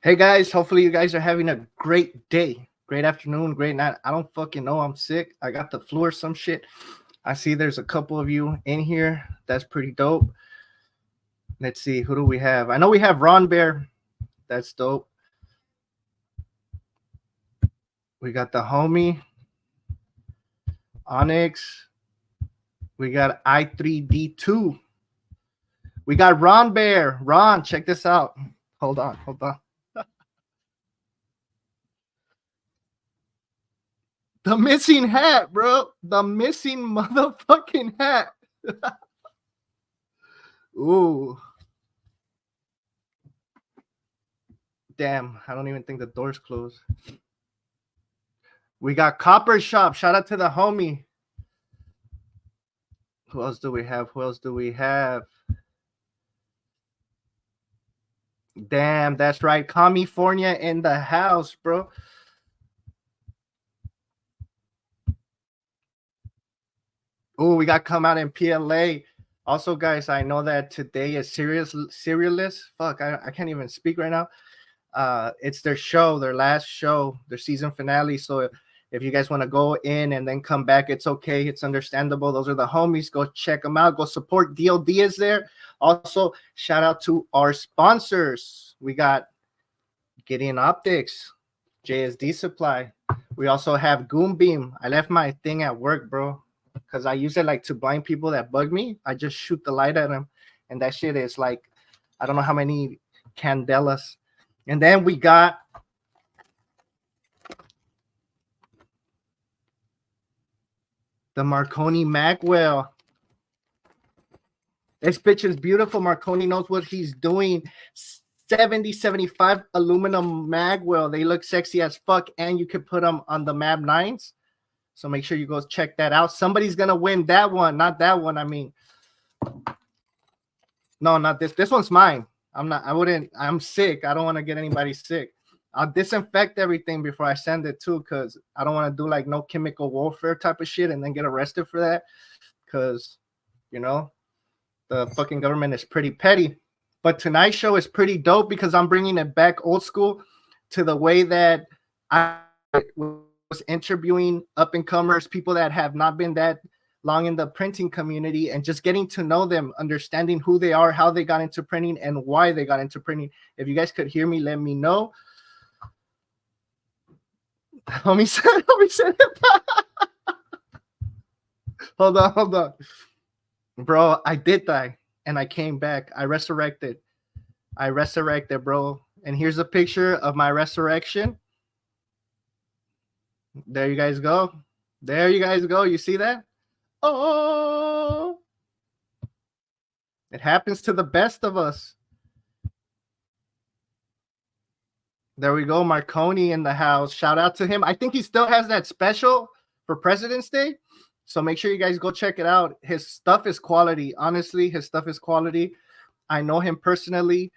Hey guys, hopefully you guys are having a great day, great afternoon, great night. I don't fucking know. I'm sick. I got the flu or some shit. I see there's a couple of you in here. That's pretty dope. Let's see, who do we have? I know we have Ron Bear. That's dope. We got the homie Onyx. We got I3D2. We got Ron Bear. Ron, check this out. Hold on, hold on. The missing hat, bro. The missing motherfucking hat. Ooh. Damn, I don't even think the door's closed. We got Copper Shop. Shout out to the homie. Who else do we have? Who else do we have? Damn, that's right. California in the house, bro. Oh, we got come out in PLA. Also, guys, I know that today is serialist. Fuck, I can't even speak right now. It's their show, their last show, their season finale. So if you guys want to go in and then come back, it's okay. It's understandable. Those are the homies. Go check them out. Go support. DLD is there. Also, shout out to our sponsors. We got Gideon Optics, JSD Supply. We also have Goom Beam. I left my thing at work, bro, because I use it like to blind people that bug me. I just shoot the light at them, and that shit is like, I don't know how many candelas. And then we got the Marconi Magwell. This bitch is beautiful. Marconi knows what he's doing. 70-75 aluminum Magwell. They look sexy as fuck, and you can put them on the Mab 9s. So make sure you go check that out. Somebody's going to win that one. Not that one. I mean, no, not this. This one's mine. I'm sick. I don't want to get anybody sick. I'll disinfect everything before I send it too, because I don't want to do like no chemical warfare type of shit and then get arrested for that. Because, you know, the fucking government is pretty petty. But tonight's show is pretty dope because I'm bringing it back old school to the way that I was interviewing up and comers, people that have not been that long in the printing community, and just getting to know them, understanding who they are, how they got into printing, and why they got into printing. If you guys could hear me, let me know. Homie said hold on. Bro, I did die and I came back. I resurrected, bro. And here's a picture of my resurrection. There you guys go. You see that? Oh, it happens to the best of us. There we go. Marconi in the house. Shout out to him. I think he still has that special for President's Day. So make sure you guys go check it out. His stuff is quality. Honestly, his stuff is quality. I know him personally.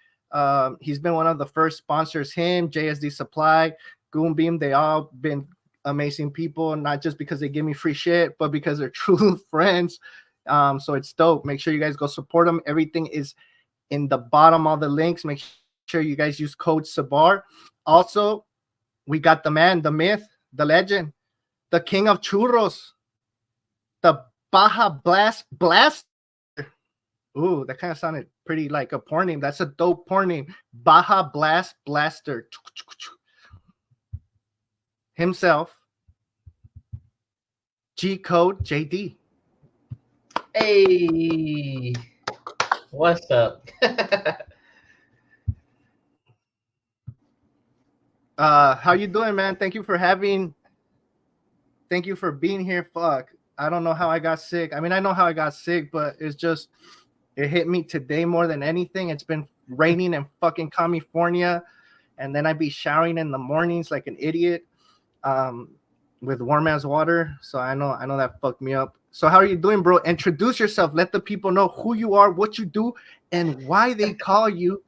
He's been one of the first sponsors. Him, JSD Supply, Goom Beam, they all been amazing people, not just because they give me free shit, but because they're true friends. So it's dope. Make sure you guys go support them. Everything is in the bottom of the links. Make sure you guys use code Sabr. Also, we got the man, the myth, the legend, the king of churros, the Baja Blast. Ooh, that kind of sounded pretty like a porn name. That's a dope porn name. Baja Blast Blaster. Himself, G Code JD. Hey, what's up? How you doing, man? Thank you for being here. Fuck, I don't know how I got sick. I mean, I know how I got sick, but it's just, it hit me today more than anything. It's been raining in fucking California, and then I'd be showering in the mornings like an idiot, with warm ass water. So I know that fucked me up. So how are you doing, bro? Introduce yourself. Let the people know who you are, what you do, and why they call you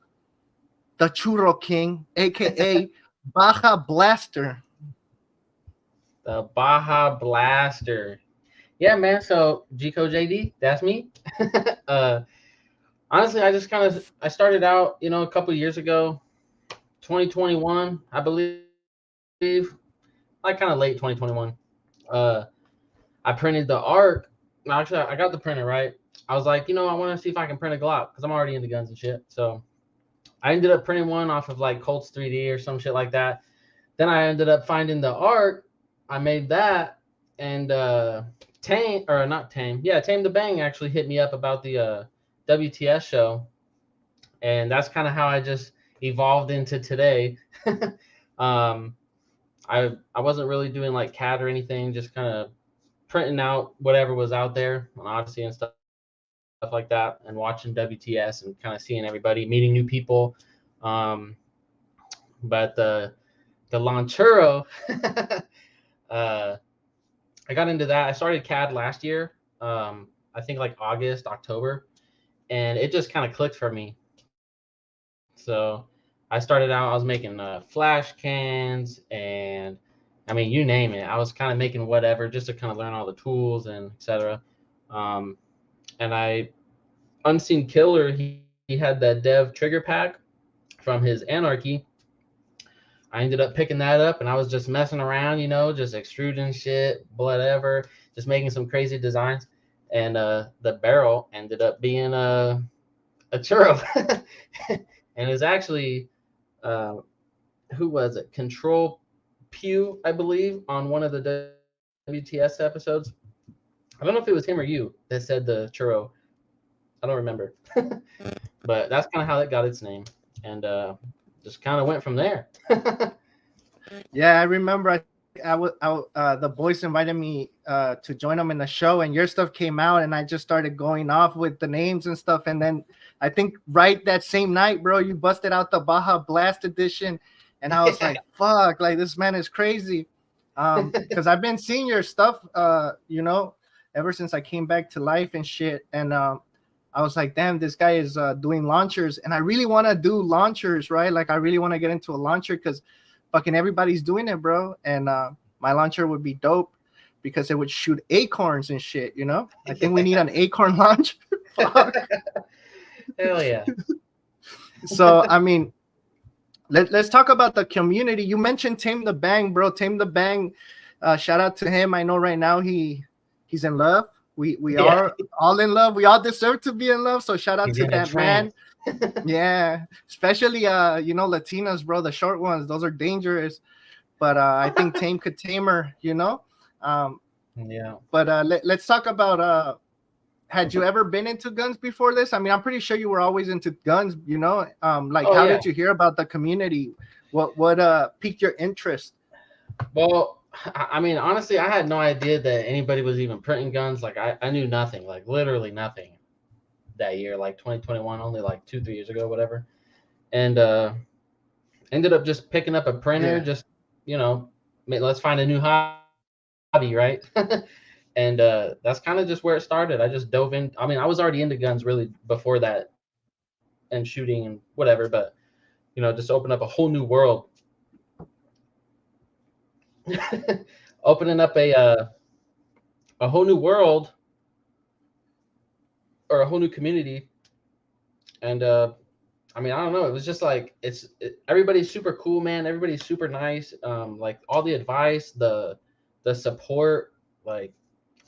the Churro King, aka Baja Blaster. The Baja Blaster. Yeah, man. So Gco JD, that's me. uh, honestly, I just I started out, a couple of years ago, 2021, I believe, like kind of late 2021. Uh, I printed the ARC. Actually, I got the printer right. I was like, I want to see if I can print a Glock because I'm already into guns and shit. So I ended up printing one off of like Colts 3D or some shit like that. Then I ended up finding the ARC. I made that, and Tame or not Tame, yeah, Tame the Bang actually hit me up about the WTS show, and that's kind of how I just evolved into today. um, I wasn't really doing like CAD or anything, just kind of printing out whatever was out there on Odyssey and stuff like that, and watching WTS and kind of seeing everybody, meeting new people. Um, but the Launchero, I got into that. I started CAD last year. I think like August, October, and it just kind of clicked for me. So I started out. I was making flash cans and I mean, you name it. I was kind of making whatever just to kind of learn all the tools and etc. Um, and I Unseen Killer, he had that dev trigger pack from his Anarchy. I ended up picking that up and I was just messing around, just extruding shit, whatever, just making some crazy designs. And the barrel ended up being a churro. And it's actually, uh, who was it? Control Pew, I believe, on one of the WTS episodes. I don't know if it was him or you that said the churro. I don't remember. But that's kind of how it got its name. And just kind of went from there. Yeah, I remember. The boys invited me to join them in the show, and your stuff came out, and I just started going off with the names and stuff. And then I think right that same night, bro, you busted out the Baja Blast edition, and I was like, "Fuck! Like this man is crazy." Because I've been seeing your stuff, ever since I came back to life and shit, and I was like, "Damn, this guy is doing launchers," and I really want to do launchers, right? Like I really want to get into a launcher because fucking everybody's doing it, bro. And my launcher would be dope because it would shoot acorns and shit, I think we need an acorn launcher. Fuck. Hell yeah. So I mean, let's talk about the community. You mentioned Tame the Bang, bro. Tame the Bang, shout out to him. I know right now he's in love. We are all in love. We all deserve to be in love. So shout out to that man. Yeah, especially Latinas, bro, the short ones, those are dangerous. But I think Tame could tame her, Yeah. But let's talk about had you ever been into guns before this? I mean, I'm pretty sure you were always into guns, how did you hear about the community? What piqued your interest? Well, I mean, honestly, I had no idea that anybody was even printing guns. Like I knew nothing, like literally nothing that year, like 2021, only like 2-3 years ago, whatever. And ended up just picking up a printer, just let's find a new hobby, right? And that's kind of just where it started. I just dove in. I mean, I was already into guns really before that and shooting and whatever, but just opened up a whole new world. Opening up a whole new world or a whole new community. And I mean, I don't know. It was just like everybody's super cool, man. Everybody's super nice. Like all the advice, the support. Like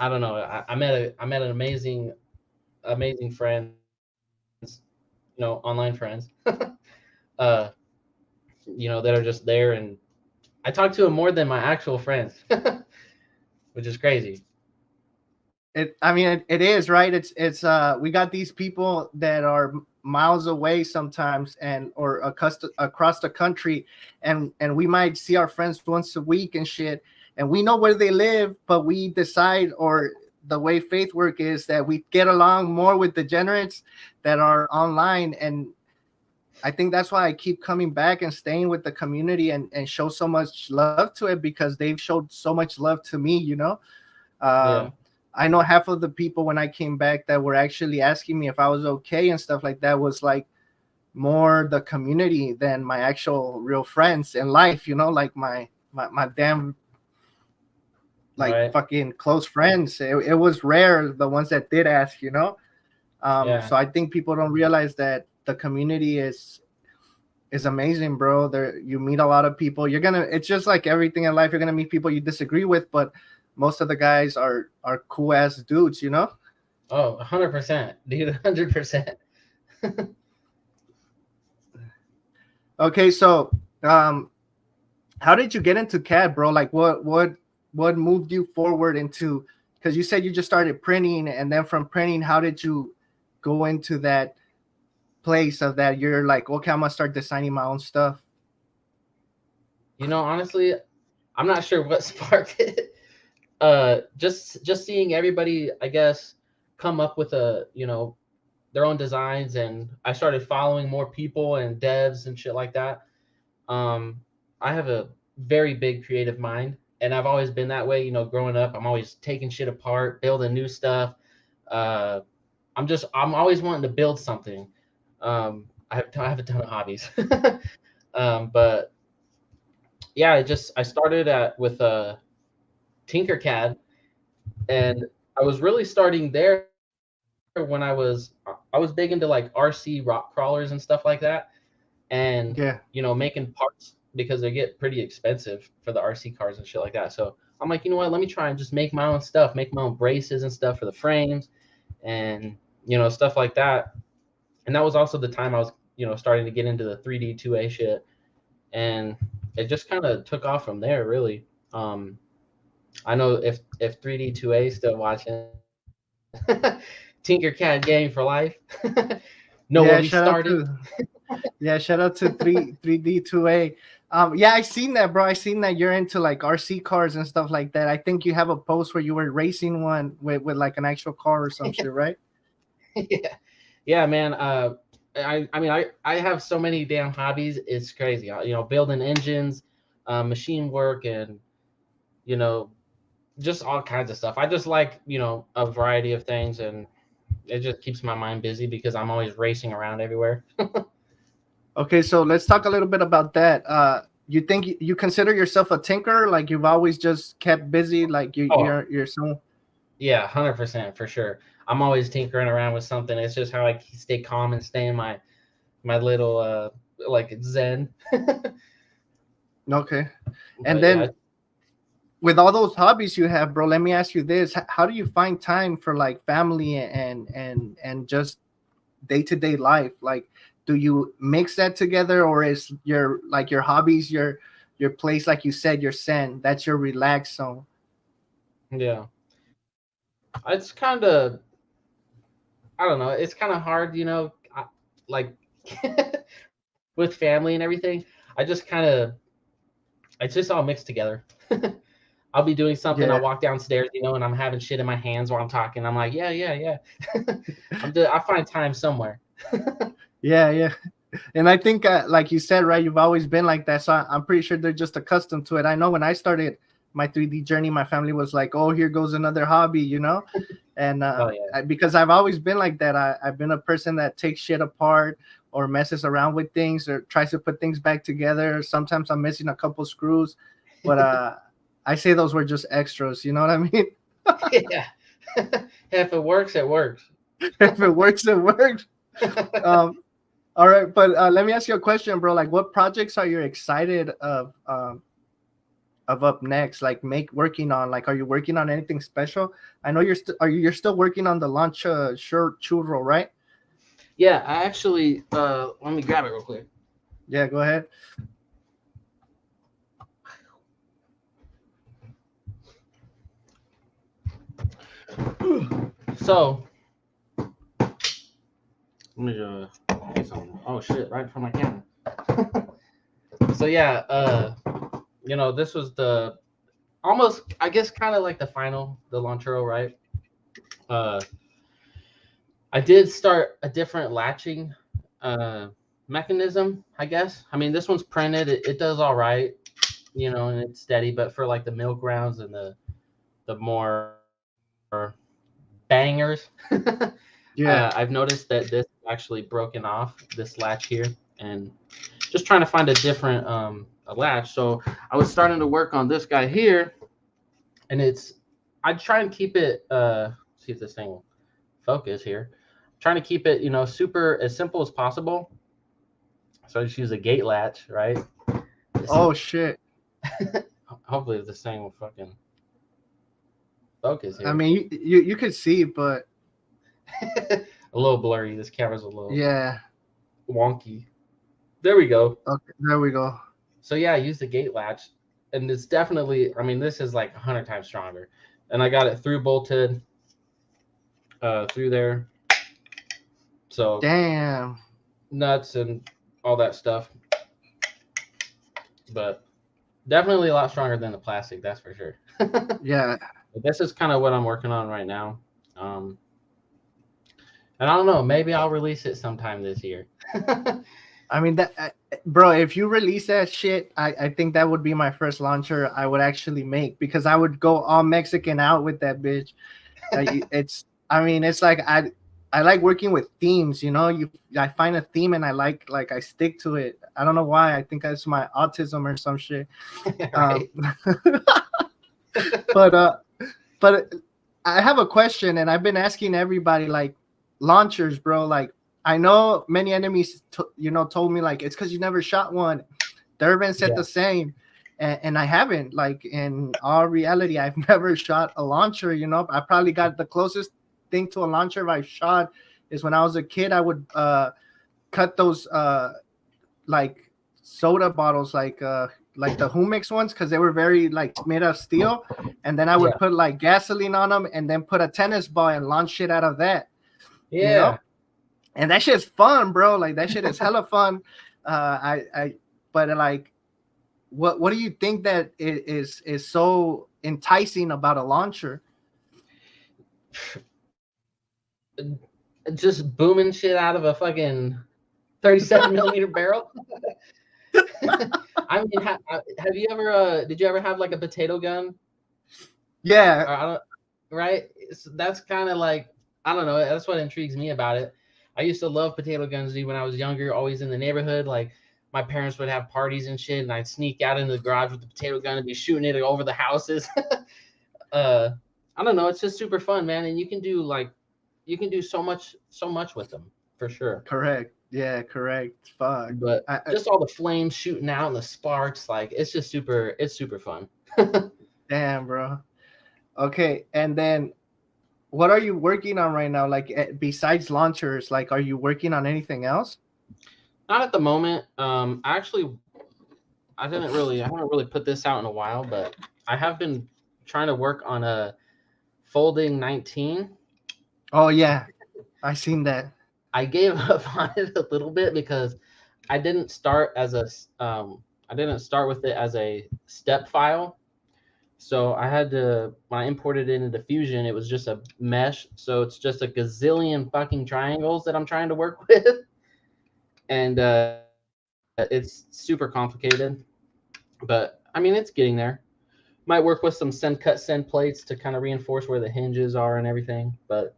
I don't know. I met an amazing friends. Online friends. uh, that are just there, and I talk to them more than my actual friends, which is crazy. It is right. It's we got these people that are miles away sometimes and or across the country, and we might see our friends once a week and shit, and we know where they live, but we decide, or the way faith work is that we get along more with degenerates that are online. And I think that's why I keep coming back and staying with the community and show so much love to it, because they've showed so much love to me, Yeah. I know half of the people when I came back that were actually asking me if I was okay and stuff like that was like more the community than my actual real friends in life, like my damn like Right. fucking close friends. It was rare, the ones that did ask. Yeah. So I think people don't realize that the community is is amazing, bro. There you meet a lot of people. You're gonna it's just like everything in life, you're gonna meet people you disagree with, but most of the guys are cool ass dudes, you know? Oh, 100%, dude, 100%. Okay, so how did you get into CAD, bro? Like what moved you forward into, because you said you just started printing, and then from printing, how did you go into that place of that you're like, okay, I'm gonna start designing my own stuff? Honestly, I'm not sure what sparked it. Just seeing everybody, I guess, come up with their own designs, and I started following more people and devs and shit like that. Um, I have a very big creative mind, and I've always been that way. Growing up, I'm always taking shit apart, building new stuff. Uh, I'm always wanting to build something. I have a ton of hobbies, but yeah, I started with Tinkercad, and I was really starting there when I was big into like RC rock crawlers and stuff like that, and Yeah. making parts because they get pretty expensive for the RC cars and shit like that. So I'm like, you know what? Let me try and just make my own stuff, make my own braces and stuff for the frames, and stuff like that. And that was also the time I was starting to get into the 3D 2A shit, and it just kind of took off from there, really. Um, I know if 3D 2A is still watching, Tinkercad game for life. Know where we Yeah, shout out started. to yeah, shout out to 3D2A. Yeah, I seen that, bro. I seen that you're into like RC cars and stuff like that. I think you have a post where you were racing one with like an actual car or some shit, right? Yeah, yeah, man. I have so many damn hobbies. It's crazy. Building engines, machine work, and you know, just all kinds of stuff. I just like a variety of things, and it just keeps my mind busy because I'm always racing around everywhere. Okay, so let's talk a little bit about that. You think you consider yourself a tinker? Like you've always just kept busy? Like Oh, you're so yeah, 100% for sure. I'm always tinkering around with something. It's just how I stay calm and stay in my little like zen. okay. And But yeah, then with all those hobbies you have, bro, let me ask you this: how do you find time for like family and just day to day life? Like, do you mix that together, or is your like your hobbies your place, like you said, your zen? That's your relax zone. yeah. It's kind of, I don't know. It's kind of hard, like with family and everything. I just kind of, it's just all mixed together. I'll be doing something. I'll Yeah, walk downstairs, and I'm having shit in my hands while I'm talking. I'm like, yeah, yeah, yeah. I find time somewhere. yeah, yeah. And I think, like you said, right, you've always been like that. So I'm pretty sure they're just accustomed to it. I know when I started my 3D journey, my family was like, "Oh, here goes another hobby," you know. And Oh yeah. because I've always been like that, I've been a person that takes shit apart or messes around with things or tries to put things back together. Sometimes I'm missing a couple screws, but I say those were just extras. You know what I mean? Yeah. If it works, it works. If it works, it works. Um, all right, but let me ask you a question, bro. Like, what projects are you excited of up next? Like, make working on. Like, are you working on anything special? I know you're still working on the launch shirt churro, right? Yeah, I actually let me grab it real quick. Yeah, go ahead. So let me get some. Oh shit! Right in front of my camera. So yeah, this was the almost, I guess, kind of like the Lonchero, right? Uh, I did start a different latching uh mechanism, I guess. I mean, this one's printed. It does all right, and it's steady. But for like the milk rounds and the more bangers, I've Yeah. noticed that this actually broken off this latch here, and just trying to find a different a latch. So I was starting to work on this guy here, and I try and keep it. See if this thing will focus here. Trying to keep it, super as simple as possible. So I just use a gate latch, right? Oh shit. Hopefully this thing will fucking focus I here. mean, you could see, but A little blurry. This camera's a little yeah. wonky. There we go. Okay, there we go. So yeah, I used the gate latch, and it's definitely. I mean, this is like 100 times stronger, and I got it through bolted, through there. So Damn. nuts and all that stuff, but definitely a lot stronger than the plastic. That's for sure. Yeah. But this is kind of what I'm working on right now. And I don't know, maybe I'll release it sometime this year. I mean that, bro. If you release that shit, I think that would be my first launcher I would actually make because I would go all Mexican out with that bitch. It's. I mean, it's like I like working with themes. You know, I find a theme and I like I stick to it. I don't know why. I think that's my autism or some shit. Right? But but I have a question, and I've been asking everybody like launchers, bro. Like I know many enemies, told me like it's because you never shot one. Durbin said Yeah. the same, and I haven't. Like in all reality, I've never shot a launcher. You know, I probably got the closest thing to a launcher I've shot is when I was a kid. I would cut those like soda bottles, like the Humix ones, because they were very like made of steel, and then I would Yeah. put like gasoline on them, and then put a tennis ball and launch shit out of that. You Yeah. know, and that shit's fun, bro. Like that shit is hella fun. But like, what do you think that is so enticing about a launcher? Just booming shit out of a fucking 37 millimeter barrel. I mean, have you ever? Did you ever have like a potato gun? Yeah, Or I don't, right? That's kind of like I don't know. That's what intrigues me about it. I used to love potato guns, dude, when I was younger. Always in the neighborhood, like my parents would have parties and shit, and I'd sneak out into the garage with the potato gun and be shooting it over the houses. uh, I don't know. It's just super fun, man, and you can do so much with them for sure. correct. Yeah, correct. Fuck. But just all the flames shooting out and the sparks, like it's super fun. Damn, bro. Okay, and then what are you working on right now? Like besides launchers, like are you working on anything else? Not at the moment. I haven't really put this out in a while, but I have been trying to work on a folding 19. Oh yeah, I seen that. I gave up on it a little bit because I didn't start as I didn't start with it as a step file. So I had to when I imported it into Fusion, it was just a mesh. So it's just a gazillion fucking triangles that I'm trying to work with, and it's super complicated. But I mean, it's getting there. Might work with some send plates to kind of reinforce where the hinges are and everything. But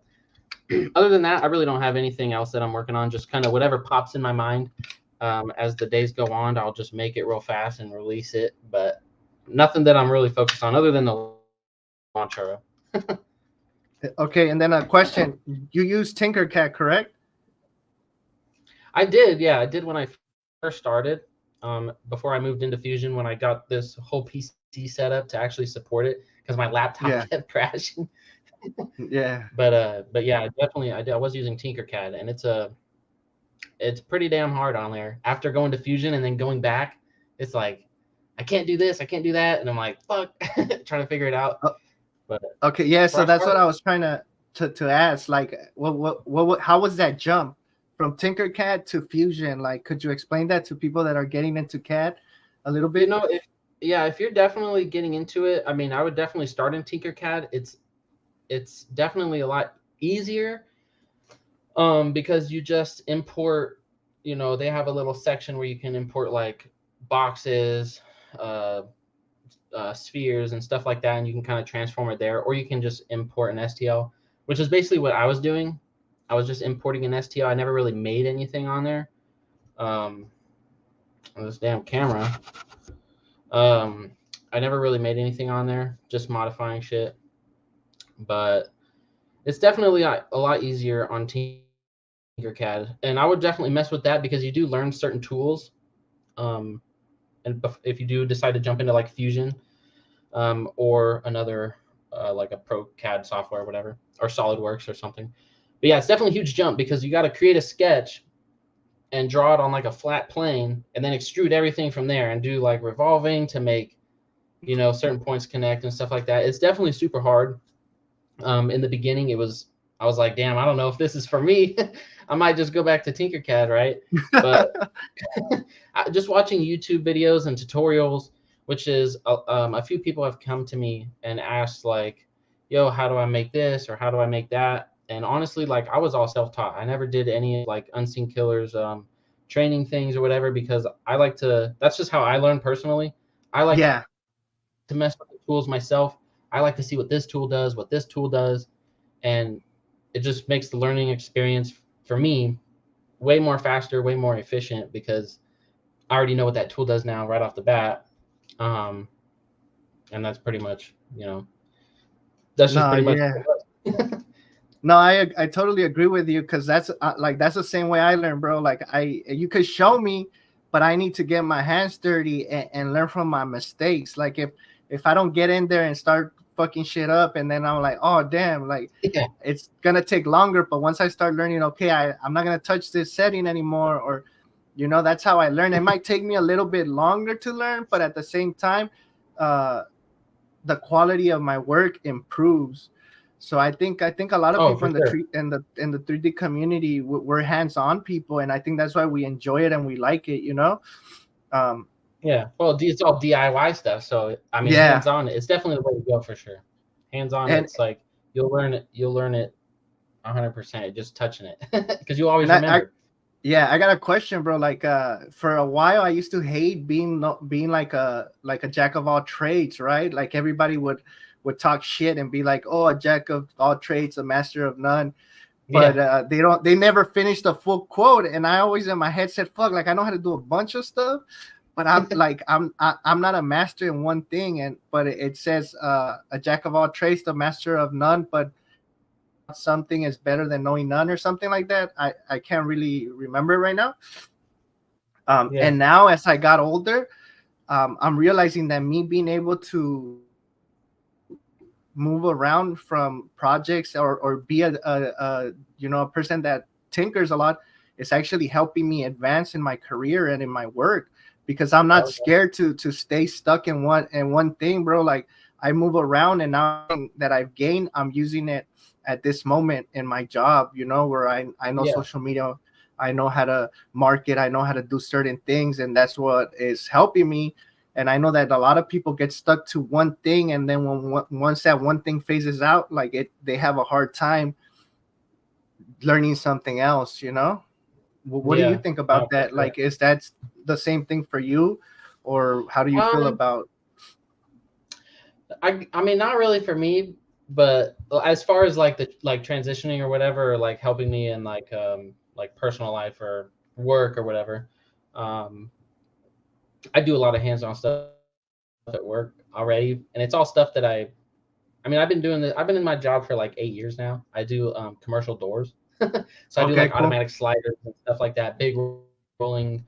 other than that, I really don't have anything else that I'm working on. Just kind of whatever pops in my mind. As the days go on, I'll just make it real fast and release it. But nothing that I'm really focused on other than the launcher. Okay, and then a question: you use Tinkercad, correct? I did, yeah, I did when I first started. Before I moved into Fusion, when I got this whole PC set up to actually support it, because my laptop Yeah, kept crashing. yeah. But yeah, definitely I was using Tinkercad, and it's pretty damn hard on there. After going to Fusion and then going back, it's like I can't do this, I can't do that, and I'm like fuck, trying to figure it out. Uh, But okay, yeah. where So I that's what started, I was trying to ask. Like, how was that jump from Tinkercad to Fusion? Like, could you explain that to people that are getting into CAD a little you bit? know, if you're definitely getting into it, I mean, I would definitely start in Tinkercad. It's definitely a lot easier, because you just import. You know, they have a little section where you can import like boxes, uh, spheres and stuff like that, and you can kind of transform it there, or you can just import an STL, which is basically what I was doing. I was just importing an STL. I never really made anything on there. Um, on this damn camera. Um, I never really made anything on there, just modifying shit. But it's definitely a lot easier on Tinkercad. Tinkercad, and I would definitely mess with that because you do learn certain tools. Um, and if you do decide to jump into like Fusion, or another like a Pro CAD software, or whatever, or SolidWorks or something. But yeah, it's definitely a huge jump because you got to create a sketch and draw it on like a flat plane, and then extrude everything from there and do like revolving to make certain points connect and stuff like that. It's definitely super hard. In the beginning, I was like, damn, I don't know if this is for me. I might just go back to Tinkercad, right? But just watching YouTube videos and tutorials, which is a few people have come to me and asked like, "Yo, how do I make this or how do I make that?" And honestly, like I was all self-taught. I never did any like Unseen Killers training things or whatever because I like to. That's just how I learn personally. I like Yeah. to mess with the tools myself. I like to see what this tool does, what this tool does, and it just makes the learning experience for me way more faster, way more efficient because I already know what that tool does now right off the bat. Um, and that's pretty much, that's just No, pretty much yeah. what it was. No, I totally agree with you because that's like that's the same way I learn, bro. Like you could show me, but I need to get my hands dirty and learn from my mistakes. Like if I don't get in there and start fucking shit up, and then I'm like, oh damn, like Yeah. it's gonna take longer. But once I start learning, okay, I'm not gonna touch this setting anymore, or that's how I learn. It might take me a little bit longer to learn, but at the same time, uh, the quality of my work improves. So I think a lot of Oh, people for in the sure. tree in the 3D community, we're hands-on people, and I think that's why we enjoy it and we like it. Um, Yeah. Well, it's all DIY stuff. So, I mean, yeah, hands on, it's definitely the way to go for sure. Hands on, and it's like you'll learn it 100%, just touching it because you'll and always I remember. yeah, I got a question, bro. Like, for a while, I used to hate being like a jack of all trades, right? Like everybody would talk shit and be like, "Oh, a jack of all trades, a master of none." But Yeah. they never finished the full quote, and I always in my head said, "Fuck!" Like I know how to do a bunch of stuff, but I'm not a master in one thing. And but it says a jack of all trades, the master of none, but something is better than knowing none or something like that. I can't really remember right now. Yeah. And now as I got older, I'm realizing that me being able to move around from projects or be a person that tinkers a lot is actually helping me advance in my career and in my work because I'm not Oh, yeah. scared to stay stuck in one thing, bro. Like I move around, and now that I've gained, I'm using it at this moment in my job, where I know Yeah. social media, I know how to market, I know how to do certain things, and that's what is helping me. And I know that a lot of people get stuck to one thing, and then once that one thing phases out, like they have a hard time learning something else. What do you Yeah. think No, about for that? sure. Like, is that the same thing for you, or how do you feel Um, about? I mean, not really for me, but as far as like the like transitioning or whatever, or like helping me in like personal life or work or whatever, um, I do a lot of hands-on stuff at work already, and it's all stuff that I mean, I've been doing this. I've been in my job for like 8 years now. I do commercial doors, so I do Okay, like cool. automatic sliders and stuff like that, big rolling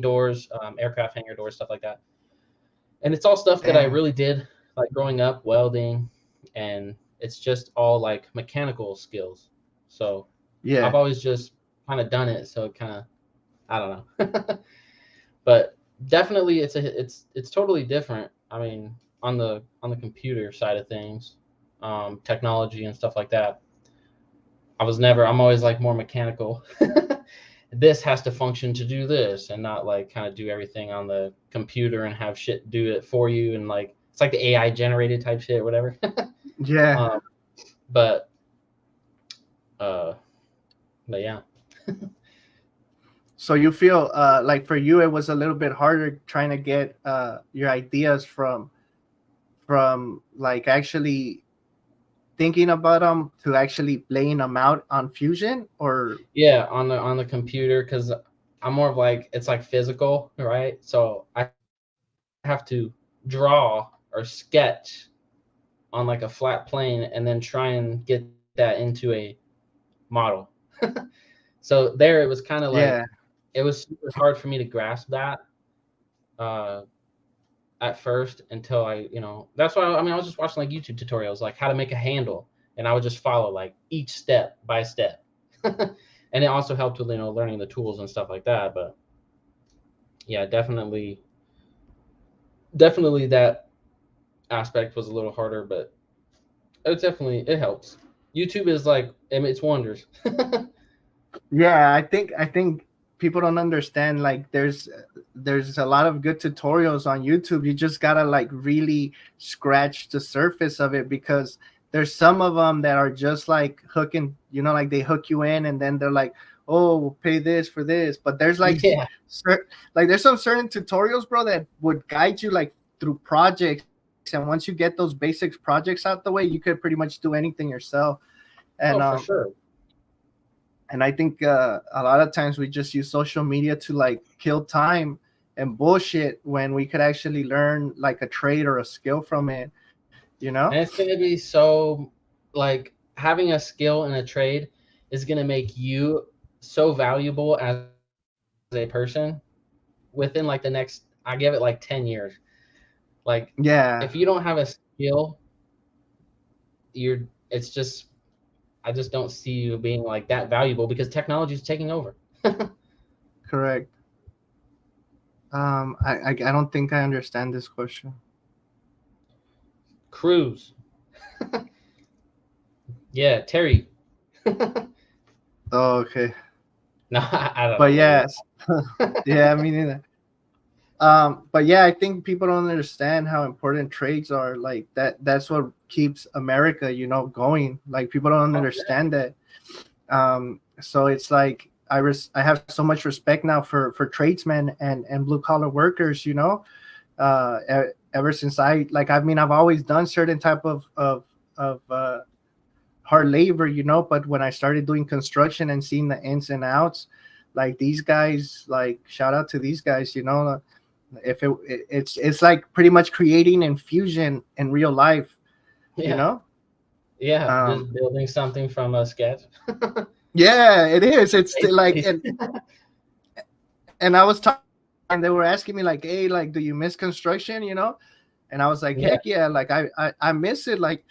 doors, aircraft hangar doors, stuff like that. And it's all stuff that I Damn. really did like growing up, welding, and it's just all like mechanical skills. So I've Yeah, always just kind of done it. So it kind of I don't know, but definitely it's totally different. I mean, on the computer side of things, technology and stuff like that. I'm always like more mechanical. This has to function to do this and not like kind of do everything on the computer and have shit do it for you and like it's like the AI generated type shit, whatever. yeah. um, but uh, but yeah, So you feel like for you it was a little bit harder trying to get your ideas from like actually thinking about them to actually laying them out on Fusion, or yeah, on the computer because I'm more of like it's like physical, right? So I have to draw or sketch on like a flat plane and then try and get that into a model. So there, it was kind of Yeah. like it was super hard for me to grasp that uh, at first until that's why I was just watching like YouTube tutorials, like how to make a handle, and I would just follow like each step by step, and it also helped with learning the tools and stuff like that. But yeah, definitely that aspect was a little harder, but it helps. YouTube is like, I mean, it's wonders. Yeah, I think people don't understand, like there's a lot of good tutorials on YouTube. You just gotta like really scratch the surface of it, because there's some of them that are just like hooking, like they hook you in and then they're like, oh, pay this for this. But there's like Yeah, like there's some certain tutorials, bro, that would guide you like through projects, and once you get those basics projects out the way, you could pretty much do anything yourself. And oh for sure. I think a lot of times we just use social media to like kill time and bullshit, when we could actually learn like a trade or a skill from it, you know? And it's gonna be so like having a skill in a trade is gonna make you so valuable as a person within like the next, I give it like 10 years. Like if you Yeah, don't have a skill, you're it's just I just don't see you being like that valuable because technology is taking over. correct. I don't think I understand this question. Cruise. Yeah, Terry. No, Oh, okay. I don't But know what he. yes, yeah, me neither. But yeah, I think people don't understand how important trades are. Like that's what keeps America, going. Like people don't Oh yeah, understand that. So it's like I have so much respect now for tradesmen and blue collar workers. Ever since I've always done certain type of hard labor, but when I started doing construction and seeing the ins and outs, like these guys, like shout out to these guys, if it's like pretty much creating infusion in real life, you yeah, know. yeah. Um, Just building something from a sketch. yeah, it is. It's like, Basically. and I was talking, and they were asking me like, hey, like, do you miss construction, and I was like, Yeah, heck yeah, like I miss it. Like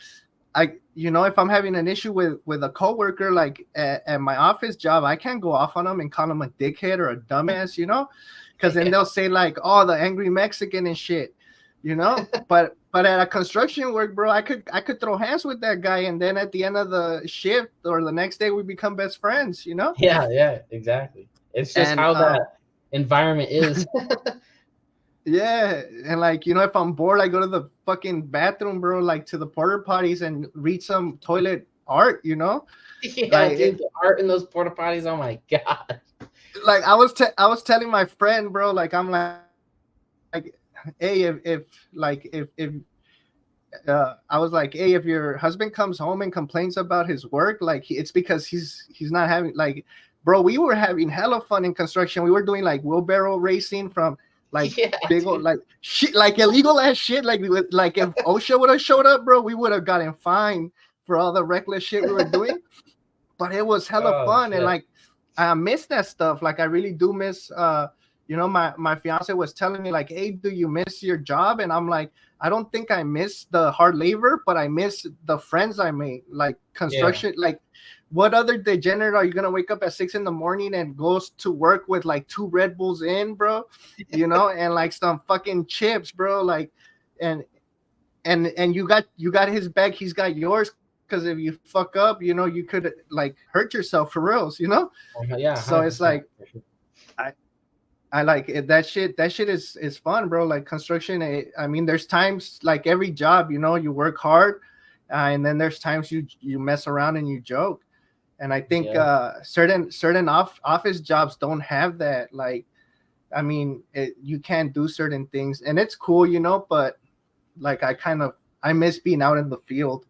if I'm having an issue with a coworker, like at my office job, I can't go off on them and call them a dickhead or a dumbass, because then yeah, they'll say like, oh, the angry Mexican and shit, but at a construction work, bro, I could throw hands with that guy, and then at the end of the shift or the next day we become best friends. yeah, yeah. Exactly. It's just And how that environment is. yeah, and like if I'm bored, I go to the fucking bathroom, bro, like to the porta potties and read some toilet art. Yeah, Like dude, the art in those porta potties. Oh my god. like I was telling my friend, bro, like I'm like, hey, if I was like, hey, if your husband comes home and complains about his work, like it's because he's not having, like, bro, we were having hella fun in construction. We were doing like wheelbarrow racing from like Yeah, big old dude. like shit, like illegal ass shit. Like if OSHA would have showed up, bro, we would have gotten fined for all the reckless shit we were doing. But it was hella Oh fun, and shit. like I miss that stuff. Like I really do miss. My fiance was telling me like, hey, do you miss your job? And I'm like, I don't think I miss the hard labor, but I miss the friends I made. Like Yeah. construction, like what other degenerate are you gonna wake up at 6 in the morning and goes to work with like two Red Bulls in, bro? And like some fucking chips, bro. Like, and and you got his bag, he's got yours. Because if you fuck up, you could like hurt yourself for reals. Yeah. So it's 100%. like I I like it, that shit. That shit is fun, bro. Like construction. I mean, there's times like every job, you work hard, and then there's times you mess around and you joke. And I think Yeah. certain office jobs don't have that. Like, I mean, you can't do certain things, and it's cool, but like I miss being out in the field.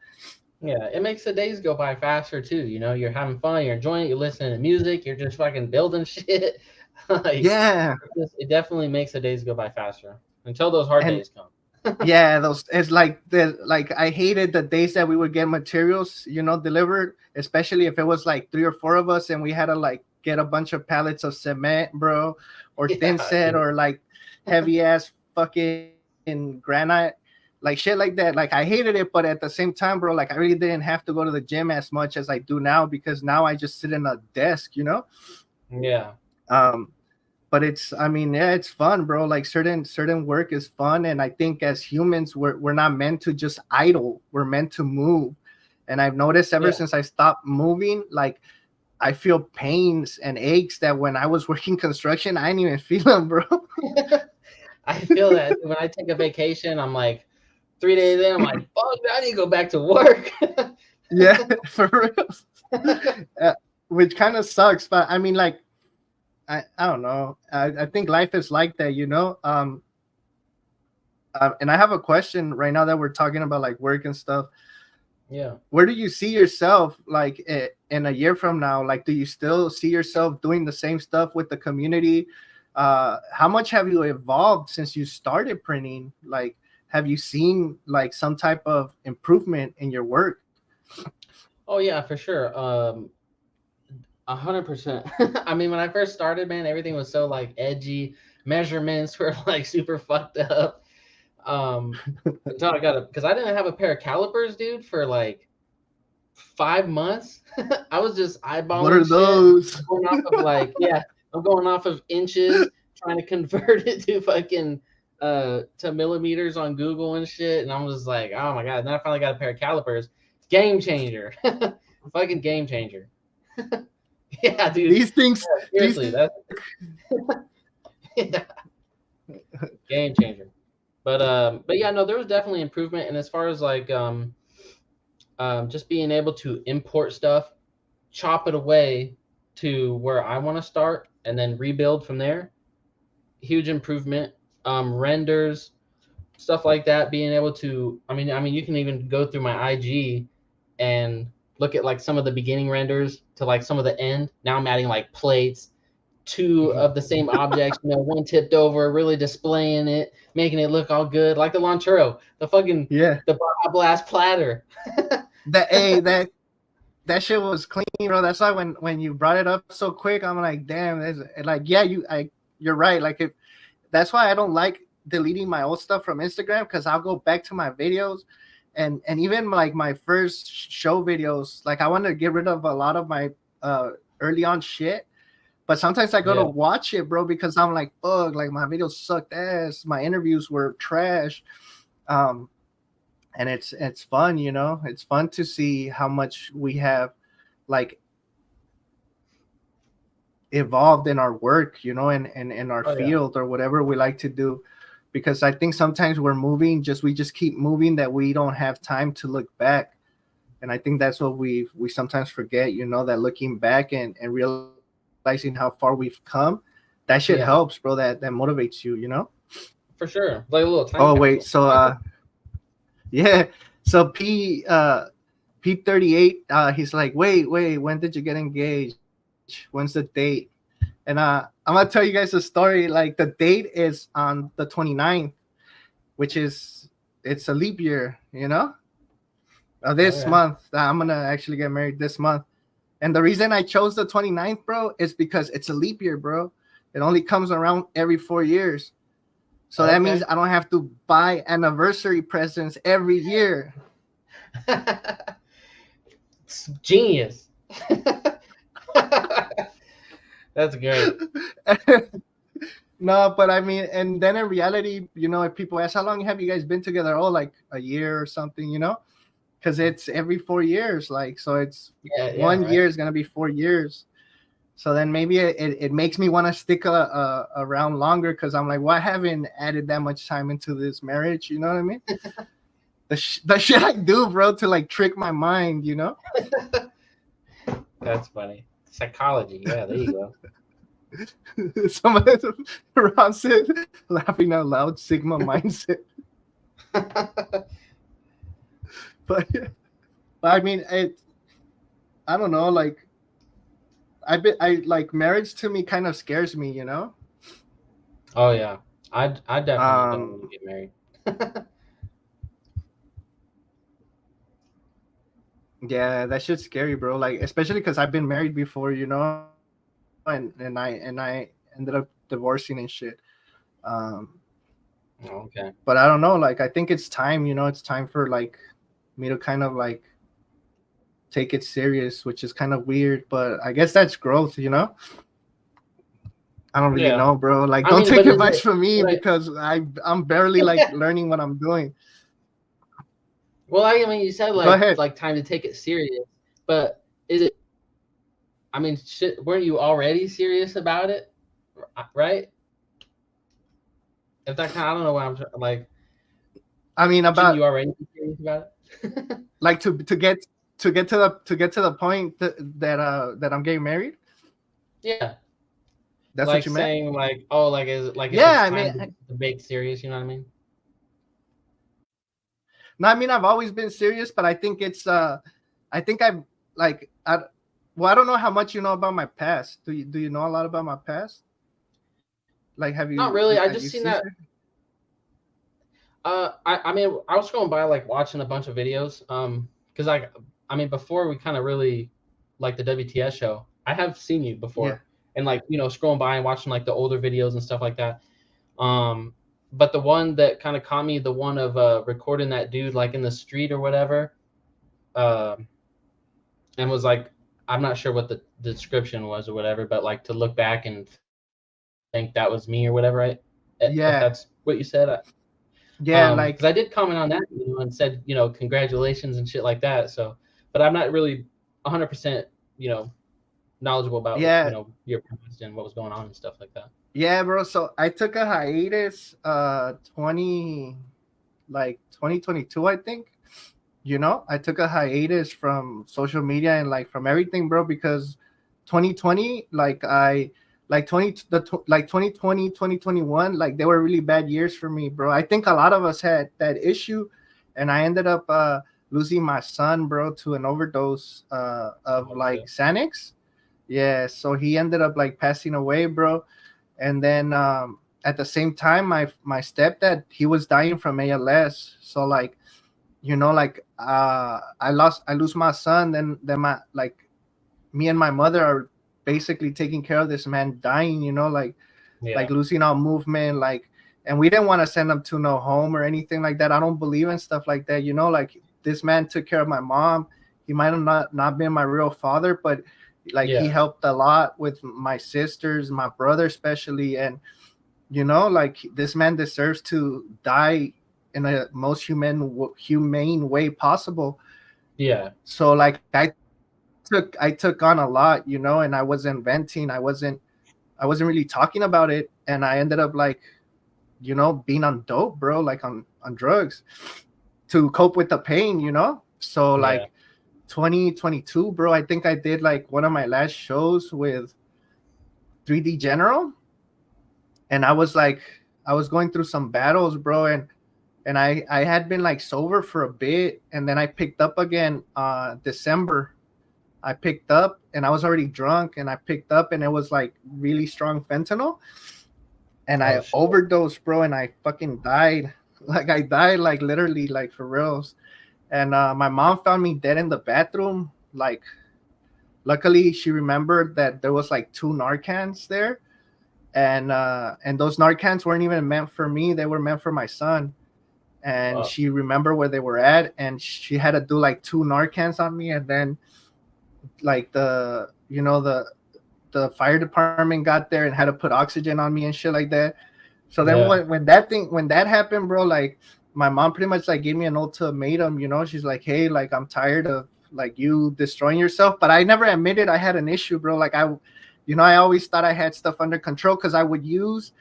Yeah, it makes the days go by faster too. You're having fun, you're enjoying it, you're listening to music, you're just fucking building shit. Like Yeah, it definitely makes the days go by faster until those hard and days come. yeah, those it's like I hated the days that we would get materials, delivered, especially if it was like three or four of us and we had to like get a bunch of pallets of cement, bro, or thin Yeah, set, dude. or like heavy ass fucking granite, like shit like that. Like I hated it, but at the same time, bro, like I really didn't have to go to the gym as much as I do now, because now I just sit in a desk, you know. Yeah. Um, but it's, I mean, yeah, it's fun, bro. Like certain work is fun, and I think as humans, we're not meant to just idle. We're meant to move. And I've noticed ever Yeah. since I stopped moving, like I feel pains and aches that when I was working construction, I didn't even feel them, bro. I feel that when I take a vacation, I'm like 3 days in, I'm like, fuck, I need to go back to work. Yeah, for real. Uh, which kind of sucks, but I mean, like, I don't know. I think life is like that, you know. And I have a question right now that we're talking about like work and stuff. Yeah. Where do you see yourself like in a year from now? Like, do you still see yourself doing the same stuff with the community? How much have you evolved since you started printing? Like, have you seen like some type of improvement in your work? Oh yeah, for sure. 100%. I mean, when I first started, man, everything was so like edgy. Measurements were like super fucked up. Um, until I got a, because I didn't have a pair of calipers, dude, for like 5 months. I was just What are eyeballing shit. those? Going off of like, yeah, I'm going off of inches, trying to convert it to fucking to millimeters on Google and shit. And I'm just like, oh my god. And then I finally got a pair of calipers. Game changer. Fucking game changer. Yeah, dude. These things, these Seriously, that's yeah, game changer. But yeah, no, there was definitely improvement. And as far as like just being able to import stuff, chop it away to where I want to start, and then rebuild from there. Huge improvement. Renders, stuff like that. Being able to, I mean, you can even go through my IG and look at like some of the beginning renders to like some of the end. Now I'm adding like plates, two of the same objects, one tipped over, really displaying it, making it look all good, like the Lanchero, yeah. the Baja Blast platter. That a that shit was clean, bro. That's why when you brought it up so quick, I'm like, damn, like, yeah, you're right. Like, if that's why I don't like deleting my old stuff from Instagram, because I'll go back to my videos, and even like my first show videos, like I want to get rid of a lot of my early on shit. But sometimes I go to Yeah. watch it, bro, because I'm like, fuck, like my videos sucked ass. My interviews were trash. Um, and it's fun, you know. It's fun to see how much we have like evolved in our work, you know, and in our Oh yeah. field or whatever we like to do. Because I think sometimes we just keep moving, that we don't have time to look back. And I think that's what we sometimes forget, you know, that looking back and realizing how far we've come, that shit helps, bro. Yeah. That motivates you, you know. For sure. Like a little Oh time wait, capsule. so yeah, so P38, he's like, wait, when did you get engaged? When's the date? And I'm gonna tell you guys a story. Like, the date is on the 29th, which is, it's a leap year, you know, Oh this yeah. month. I'm gonna actually get married this month. And the reason I chose the 29th, bro, is because it's a leap year, bro. It only comes around every 4 years. So that means Okay. I don't have to buy anniversary presents every year. It's genius. That's great. No, but I mean, and then in reality, you know, if people ask, how long have you guys been together? Oh, like a year or something, you know, because it's every 4 years. Like, so it's Yeah, yeah, one right. year is going to be 4 years. So then maybe it makes me want to stick around longer, because I'm like, well, I haven't added that much time into this marriage. You know what I mean? The shit I do, bro, to like trick my mind, you know? That's funny. Psychology. Yeah, there you go. Someone Ron said, laughing out loud, Sigma mindset. But, but I mean, I don't know, like, I like, marriage to me kind of scares me, you know? Oh yeah. I definitely don't want Um, to get married. yeah, that shit's scary, bro. Like, especially because I've been married before, you know? and I ended up divorcing and shit. Um, Okay. but I don't know. Like I think it's time. It's time for like me to kind of like take it serious, which is kind of weird. But I guess that's growth. I don't really Yeah. know, bro. Like, I don't mean, take but is advice it from me like? because I'm barely like learning what I'm doing. Well, I mean, you said Go ahead. like time to take it serious, but is it? I mean, shit, weren't you already serious about it, right? If that kind, I don't know why like. I mean, Shouldn't about you already be serious about it? like to get to the point that I'm getting married. Yeah, That's what like you meant. saying like, oh, like is like if Yeah, it's I mean, time to make serious, you know what I mean? no, I mean I've always been serious, but I think I think I've like well, I don't know how much you know about my past. Do you know a lot about my past? Like, have Not you really. I have just you seen seen that. stuff? I mean, I was scrolling by like watching a bunch of videos. Because I mean, before we kind of really like the WTS show, I have seen you Yeah, before, and like scrolling by and watching like the older videos and stuff like that. Um, but the one that kind of caught me, the one of recording that dude like in the street or whatever, um, and was like, I'm not sure what the description was or whatever, but like to look back and think that was me or whatever, right? If that's what you yeah, said. yeah. Because I did Like, comment on that, and said, congratulations and shit like that. So, but I'm not really 100%, you know, knowledgeable about, yeah, your past and what was going on and stuff like that. yeah, bro. So I took a hiatus, 2022, I think. I took a hiatus from social media and like from everything, bro, because 2020, like 2020, 2021, like they were really bad years for me, bro. I think a lot of us had that issue, and I ended up losing my son, bro, to an overdose of Oh like shit. Xanax. Yeah, so he ended up like passing away, bro. And then at the same time, my stepdad, he was dying from ALS. So like, like I lose my son, then my like me and my mother are basically taking care of this man dying, like Yeah. losing our movement, like, and we didn't want to send him to no home or anything like that. I don't believe in stuff like that, like this man took care of my mom. He might have not been my real father, but like he Yeah. helped a lot with my sisters, my brother especially. And like this man deserves to die in a most humane way possible. Yeah. So like I took on a lot, and I wasn't venting. I wasn't really talking about it, and I ended up like being on dope, bro, like on drugs to cope with the pain. So Yeah. like 2022, bro, I think I did like one of my last shows with 3D General, and I was going through some battles, bro, and I had been like sober for a bit, and then I picked up again December. I picked up and I was already drunk, and I picked up and it was like really strong fentanyl, and Oh I shit. overdosed, bro, and I fucking died. Like I died, like literally, like for reals. And my mom found me dead in the bathroom. Like luckily she remembered that there was like two Narcans there, and those Narcans weren't even meant for me. They were meant for my son. And Fuck. she remembered where they were at, and she had to do like two Narcans on me, and then like the fire department got there and had to put oxygen on me and shit like that. So then Yeah. when that happened, bro, like my mom pretty much like gave me an ultimatum. She's like, hey, like I'm tired of like you destroying yourself. But I never admitted I had an issue, bro. Like I always thought I had stuff under control because I would use,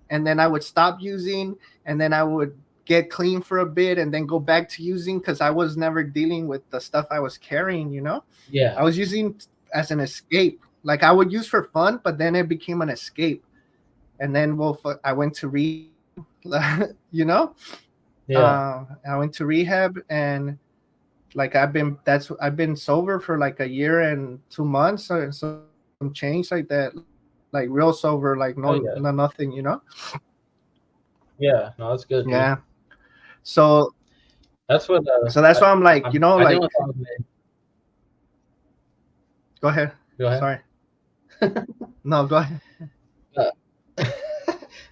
and then I would stop using, and then I would get clean for a bit and then go back to using because I was never dealing with the stuff I was carrying. Yeah. I was using as an escape. Like I would use for fun, but then it became an escape. And then I went to rehab, you know. Yeah. I went to rehab, and like I've been sober for like a year and 2 months, or some change like that, like real sober, like Oh no yeah. nothing. Yeah. No, that's good, dude. Yeah. So That's what so that's why I'm like, I didn't like want to. go ahead. Go ahead. Sorry. No, go ahead. Uh,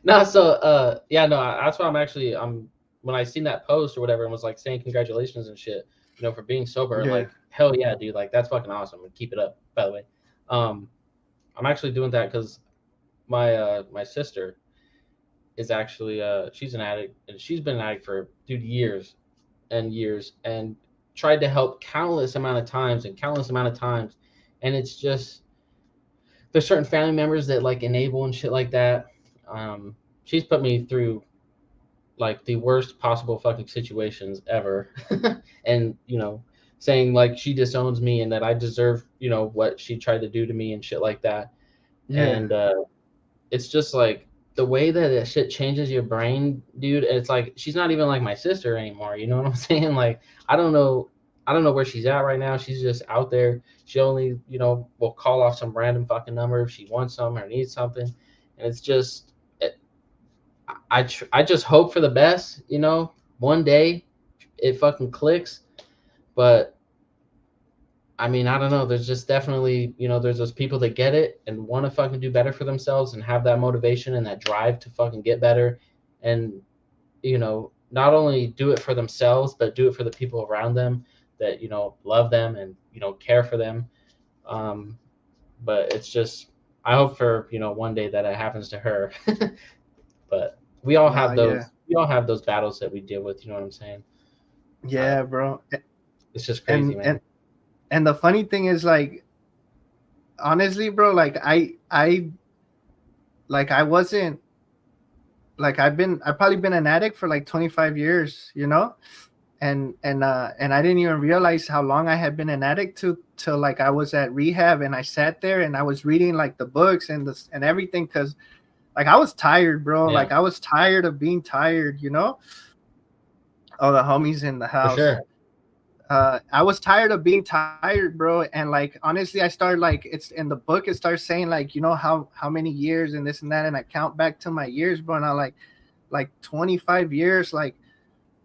no, so yeah, no, that's why I'm when I seen that post or whatever and was like saying congratulations and shit, for being sober, Yeah. like hell yeah, dude, like that's fucking awesome and keep it up. By the way, um, I'm actually doing that because my sister is actually she's an addict and she's been an addict for dude years and years and tried to help countless amount of times and countless amount of times, and it's just there's certain family members that like enable and shit like that. She's put me through like the worst possible fucking situations ever, and saying like she disowns me and that I deserve what she tried to do to me and shit like that, Yeah. and it's just like the way that that shit changes your brain, dude. It's like she's not even like my sister anymore. You know what I'm saying? Like I don't know, I don't know where she's at right now. She's just out there. She only, will call off some random fucking number if she wants something or needs something, and it's just, I just hope for the best. One day it fucking clicks, but I mean, I don't know. There's just definitely, there's those people that get it and want to fucking do better for themselves and have that motivation and that drive to fucking get better. And, not only do it for themselves, but do it for the people around them that, love them and, care for them. Um, but it's just, I hope for, one day that it happens to her. But Nah, yeah. we all have those battles that we deal with. You know what I'm saying? Uh, Yeah, bro. it's just crazy, And man. and and the funny thing is, like, honestly, bro, like I wasn't like I've probably been an addict for like 25 years, and I didn't even realize how long I had been an addict till like I was at rehab and I sat there and I was reading like the books and everything, because like I was tired, bro. Yeah, Like I was tired of being tired, all the homies in the for house. sure. I was tired of being tired, bro. And like honestly, I started like it's in the book. It starts saying like how many years and this and that, and I count back to my years, bro. And I like 25 years, like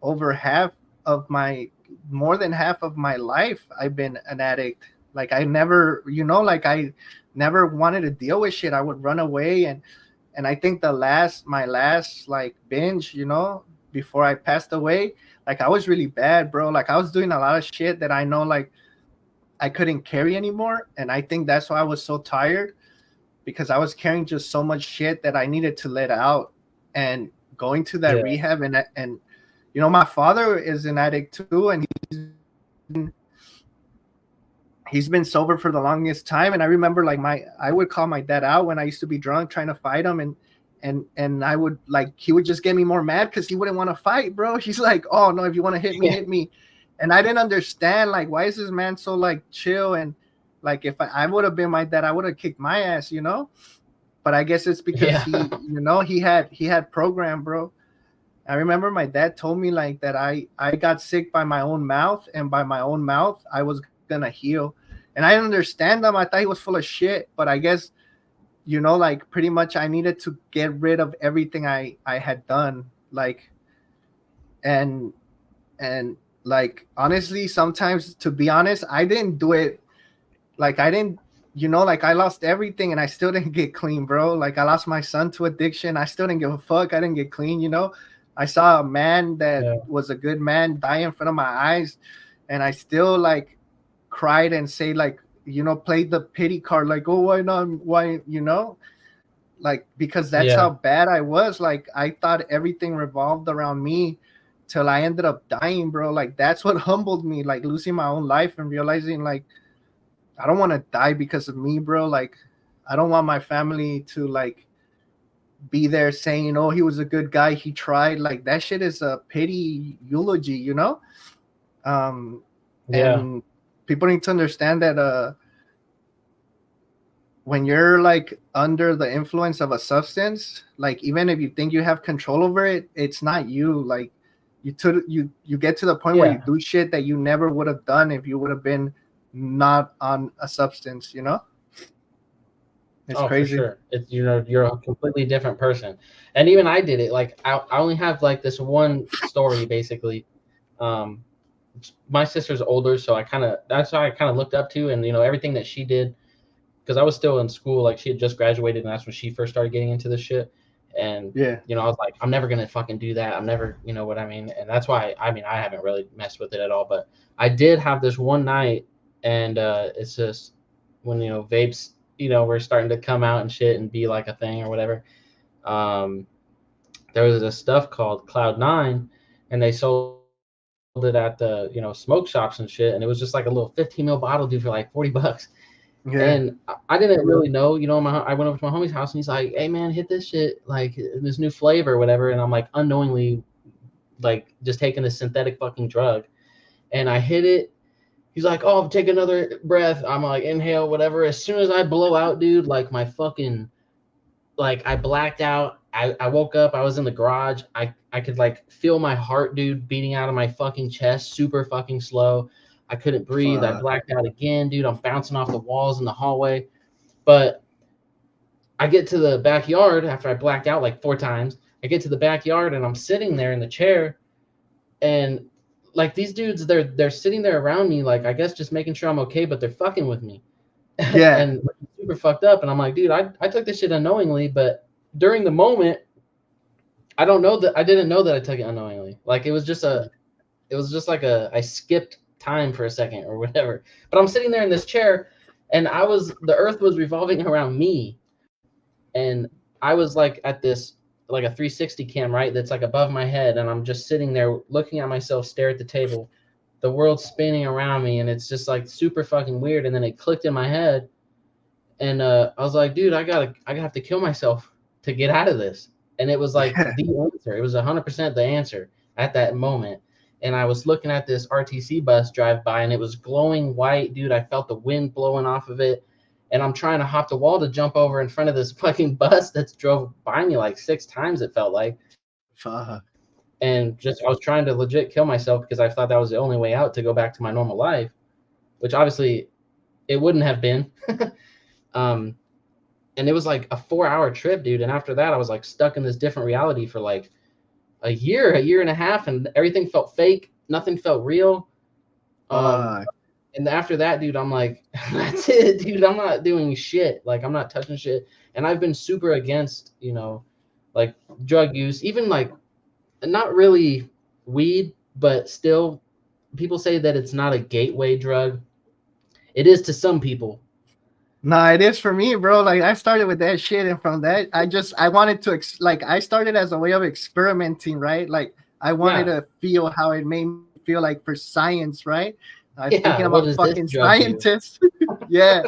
over half of my more than half of my life, I've been an addict. Like I never, like I never wanted to deal with shit. I would run away, and I think my last like binge, before I passed away, like I was really bad, bro. Like I was doing a lot of shit that I know like I couldn't carry anymore. And I think that's why I was so tired, because I was carrying just so much shit that I needed to let out. And going to that Yeah, rehab, and my father is an addict too, and he's been sober for the longest time. And I remember like I would call my dad out when I used to be drunk trying to fight him, and I would like he would just get me more mad because he wouldn't want to fight, bro. He's like, oh no, if you want to yeah, hit me. And I didn't understand, like, why is this man so like chill? And like if I would have been my dad, I would have kicked my ass, but I guess it's because yeah, he had program, bro. I remember my dad told me like that I got sick by my own mouth, and by my own mouth I was gonna heal. And I didn't understand him. I thought he was full of shit, but I guess like pretty much I needed to get rid of everything I had done, like, and and like honestly, sometimes, to be honest, I didn't do it. Like I didn't, like I lost everything and I still didn't get clean, bro. Like I lost my son to addiction. I still didn't give a fuck. I didn't get clean. I saw a man that yeah, was a good man die in front of my eyes, and I still like cried and say like, played the pity card, like, oh, why not? Why, like, because that's yeah, how bad I was. Like I thought everything revolved around me till I ended up dying, bro. Like that's what humbled me, like losing my own life and realizing like I don't want to die because of me, bro. Like I don't want my family to like be there saying, "Oh, he was a good guy. He tried." Like that shit is a pity eulogy. Um, yeah, and people need to understand that when you're like under the influence of a substance, like even if you think you have control over it, it's not you. Like you get to the point where you yeah. do shit that you never would have done if you would have been not on a substance. It's Oh, for crazy. sure. It's you're a completely different person. And even I did it. Like I only have like this one story basically. Um, my sister's older, so I kind of that's how I kind of looked up to, and everything that she did. because I was still in school. Like she had just graduated, and that's when she first started getting into this shit. And Yeah. you know, I was like, I'm never gonna fucking do that. I'm never, you know what I mean? And that's why I mean I haven't really messed with it at all. But I did have this one night, and it's just when you know vapes, you know, were starting to come out and shit and be like a thing or whatever. Um, there was this stuff called Cloud 9, and they sold it at the you know smoke shops and shit, and it was just like a little 15 mil bottle, dude, for like $40. And Yeah. I didn't really know, you know, I went over to my homie's house and he's like, "Hey man, hit this shit, like this new flavor or whatever." And I'm like unknowingly like just taking this synthetic fucking drug, and I hit it. He's like, "Oh, take another breath." I'm like, inhale, whatever. As soon as I blow out, dude, like my fucking like I blacked out. I woke up, I was in the garage. I could like feel my heart, dude, beating out of my fucking chest, super fucking slow. I couldn't breathe. I Fuck. blacked out again, dude. I'm bouncing off the walls in the hallway. But I get to the backyard after I blacked out like 4 times. I get to the backyard and I'm sitting there in the chair, and like these dudes, they're sitting there around me, like I guess just making sure I'm okay, but they're fucking with me. Yeah. And super fucked up. And I'm like, dude, I took this shit unknowingly, but during the moment, I didn't know that I took it unknowingly. Like it was just like I skipped time for a second or whatever. But I'm sitting there in this chair, and the earth was revolving around me, and I was like at this like a 360 cam, right? That's like above my head, and I'm just sitting there looking at myself stare at the table. The world's spinning around me, and it's just like super fucking weird. And then it clicked in my head, and I was like, dude, I have to kill myself to get out of this. And it was like Yeah. the answer. It was 100% the answer at that moment. And I was looking at this RTC bus drive by, and it was glowing white, dude. I felt the wind blowing off of it, and I'm trying to hop the wall to jump over in front of this fucking bus that's drove by me like 6 times. It felt like, Fuck. and just I was trying to legit kill myself because I thought that was the only way out to go back to my normal life, which obviously it wouldn't have been. um, and it was like a 4 hour trip, dude. And after that, I was like stuck in this different reality for like a year and a half, and everything felt fake. Nothing felt real. Um, Fuck. and after that, dude, I'm like, that's it, dude. I'm not doing shit. Like, I'm not touching shit. And I've been super against, you know, like drug use, even like not really weed, but still, people say that it's not a gateway drug. It is to some people. No, it is for me, bro. Like I started with that shit, and from that, I wanted to like I started as a way of experimenting, right? Like I wanted Yeah. to feel how it made me feel, like for science, right? I'm Yeah. thinking What about does this fucking drug do? scientists, yeah.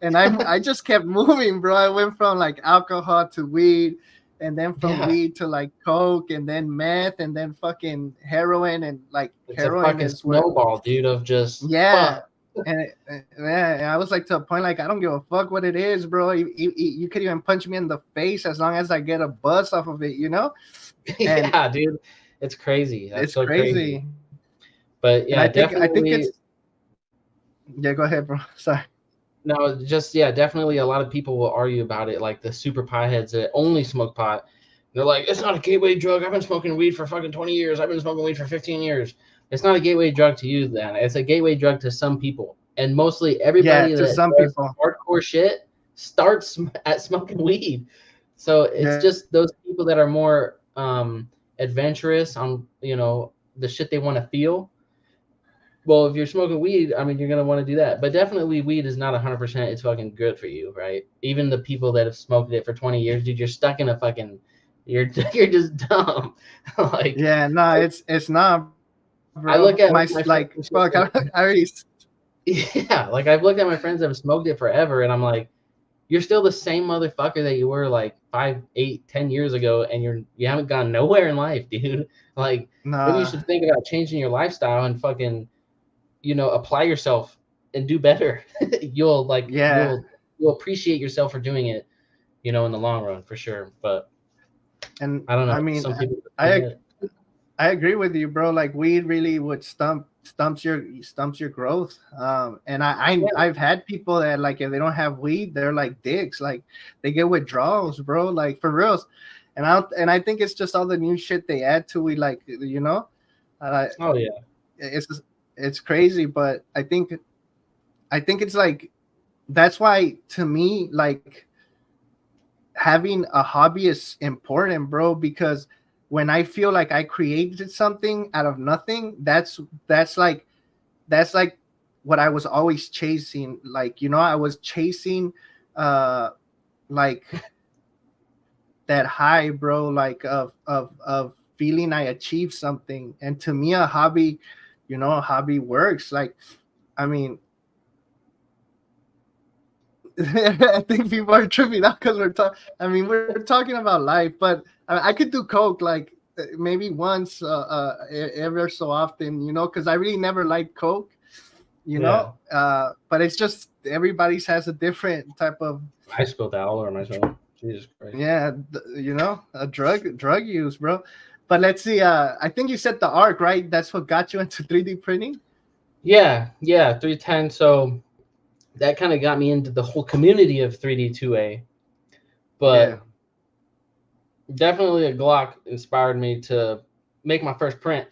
And I just kept moving, bro. I went from like alcohol to weed, and then from Yeah. weed to like coke, and then meth, and then fucking heroin, and like It's a heroin fucking is where, snowball, dude, of just yeah. fuck. And I was like to a point like I don't give a fuck what it is, bro. You could even punch me in the face as long as I get a buzz off of it, you know. And Yeah, dude. It's crazy. That's it's so crazy. crazy. But And yeah, I think definitely. it's, yeah. Go ahead, bro. Sorry. No, just yeah, definitely a lot of people will argue about it, like the super potheads that only smoke pot. They're like, it's not a gateway drug. I've been smoking weed for fucking 20 years. I've been smoking weed for 15 years. It's not a gateway drug to you then. It's a gateway drug to some people. And mostly Yeah, everybody to that some does people. hardcore shit starts at smoking weed. So it's Yeah, just those people that are more adventurous on, you know, the shit they want to feel. Well, if you're smoking weed, I mean, you're gonna want to do that. But definitely, weed is not 100%. It's fucking good for you, right? Even the people that have smoked it for 20 years, dude, you're stuck in a fucking, you're you're just dumb. Like, yeah. No, it's not, I bro. look at My my friends like and shit fuck. that, I already. yeah, like I've looked at my friends that have smoked it forever, and I'm like, you're still the same motherfucker that you were like 5, 8, 10 years ago, and you haven't gone nowhere in life, dude. Like, maybe you Nah. should think about changing your lifestyle and fucking you know apply yourself and do better. you'll like Yeah. you'll appreciate yourself for doing it, you know, in the long run for sure. But And I don't I know, mean, some people can't I hit it. I agree with you, bro. Like weed really would stumps your growth. And Yeah, I've had people that like if they don't have weed, they're like dicks. Like they get withdrawals, bro. Like for reals. And I think it's just all the new shit they add to it, like you know, uh, oh yeah, it's it's crazy. But I think it's like that's why to me, like, having a hobby is important, bro, because when I feel like I created something out of nothing, that's like that's like what I was always chasing. Like, I was chasing uh like that high, bro, like of feeling I achieved something. And to me, a hobby works. Like, I mean, I think people are tripping out because we're talking about life, but I could do coke like maybe once ever so often, because I really never liked coke, Yeah, but it's just everybody's has a different type of, I spilled that all over myself. Jesus Christ. yeah, a drug use, bro. But let's see. I think you said the arc, right? That's what got you into 3D printing. Yeah, 310. So that kind of got me into the whole community of 3D2A. Yeah. But definitely a Glock inspired me to make my first print.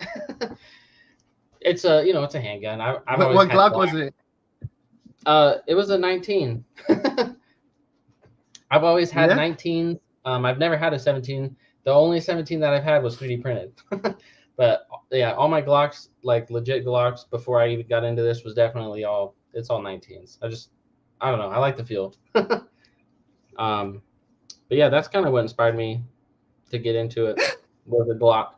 It's a handgun. I've always What had Glock Glock. was it? It was a 19. I've always had Yeah. 19. I've never had a 17. The only 17 that I've had was 3D printed. But yeah, all my Glocks, like legit Glocks, before I even got into this, was definitely it's all 19s. I don't know. I like the feel. um, but yeah, that's kind of what inspired me to get into it, was a Glock.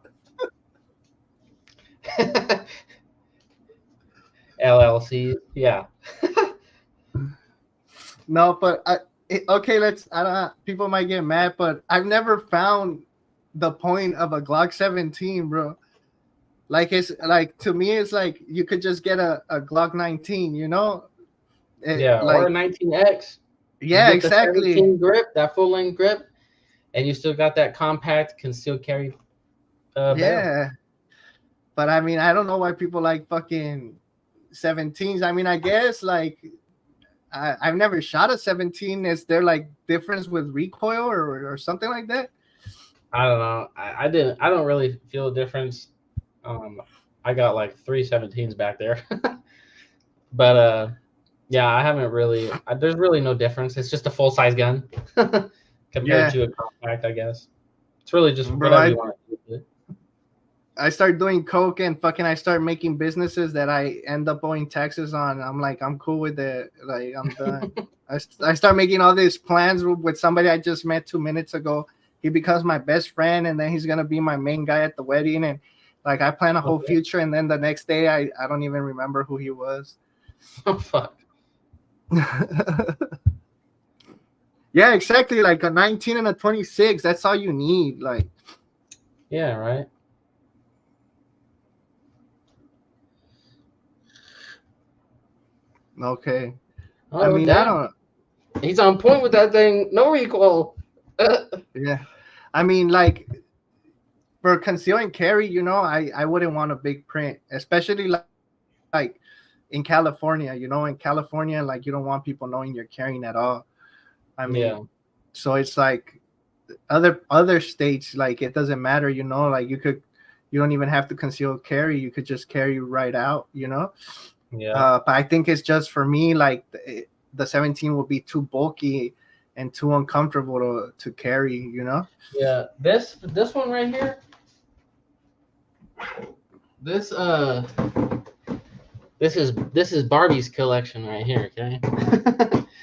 LLC. Yeah. No, but okay. I don't. People might get mad, but I've never found the point of a Glock 17, bro. Like, it's like, to me, it's like you could just get a Glock 19. Yeah. Or a Like, 19X. You yeah, get the exactly. 17 grip, that full length grip, and you still got that compact concealed carry barrel. Yeah, but I mean, I don't know why people like fucking 17s. I mean, I guess like I've never shot a 17. Is there like difference with recoil or something like that? I don't know. I don't really feel a difference. Um, I got like three 17s back there, but yeah, I haven't really. There's really no difference. It's just a full size gun compared Yeah, to a compact, I guess. It's really just bro. whatever you want to do with it. I start doing coke and fucking I start making businesses that I end up owing taxes on. I'm like, I'm cool with it. Like, I'm done. I start making all these plans with somebody I just met 2 minutes ago. He becomes my best friend, and then he's gonna be my main guy at the wedding. And like, I plan a whole Okay. future, and then the next day I don't even remember who he was. Oh fuck. Yeah, exactly. Like a 19 and a 26. That's all you need. Like, Yeah. Right. okay. I Oh mean, I damn. don't. He's on point with that thing. No recoil. Yeah. I mean, like, for conceal and carry, I wouldn't want a big print, especially like in California. In California, like, you don't want people knowing you're carrying at all. I Yeah. mean, so it's like other states, like, it doesn't matter. Like, you don't even have to conceal carry. You could just carry right out. Yeah. But I think it's just for me, like, the 17 will be too bulky and too uncomfortable to carry. Yeah. This one right here. This this is Barbie's collection right here. Okay.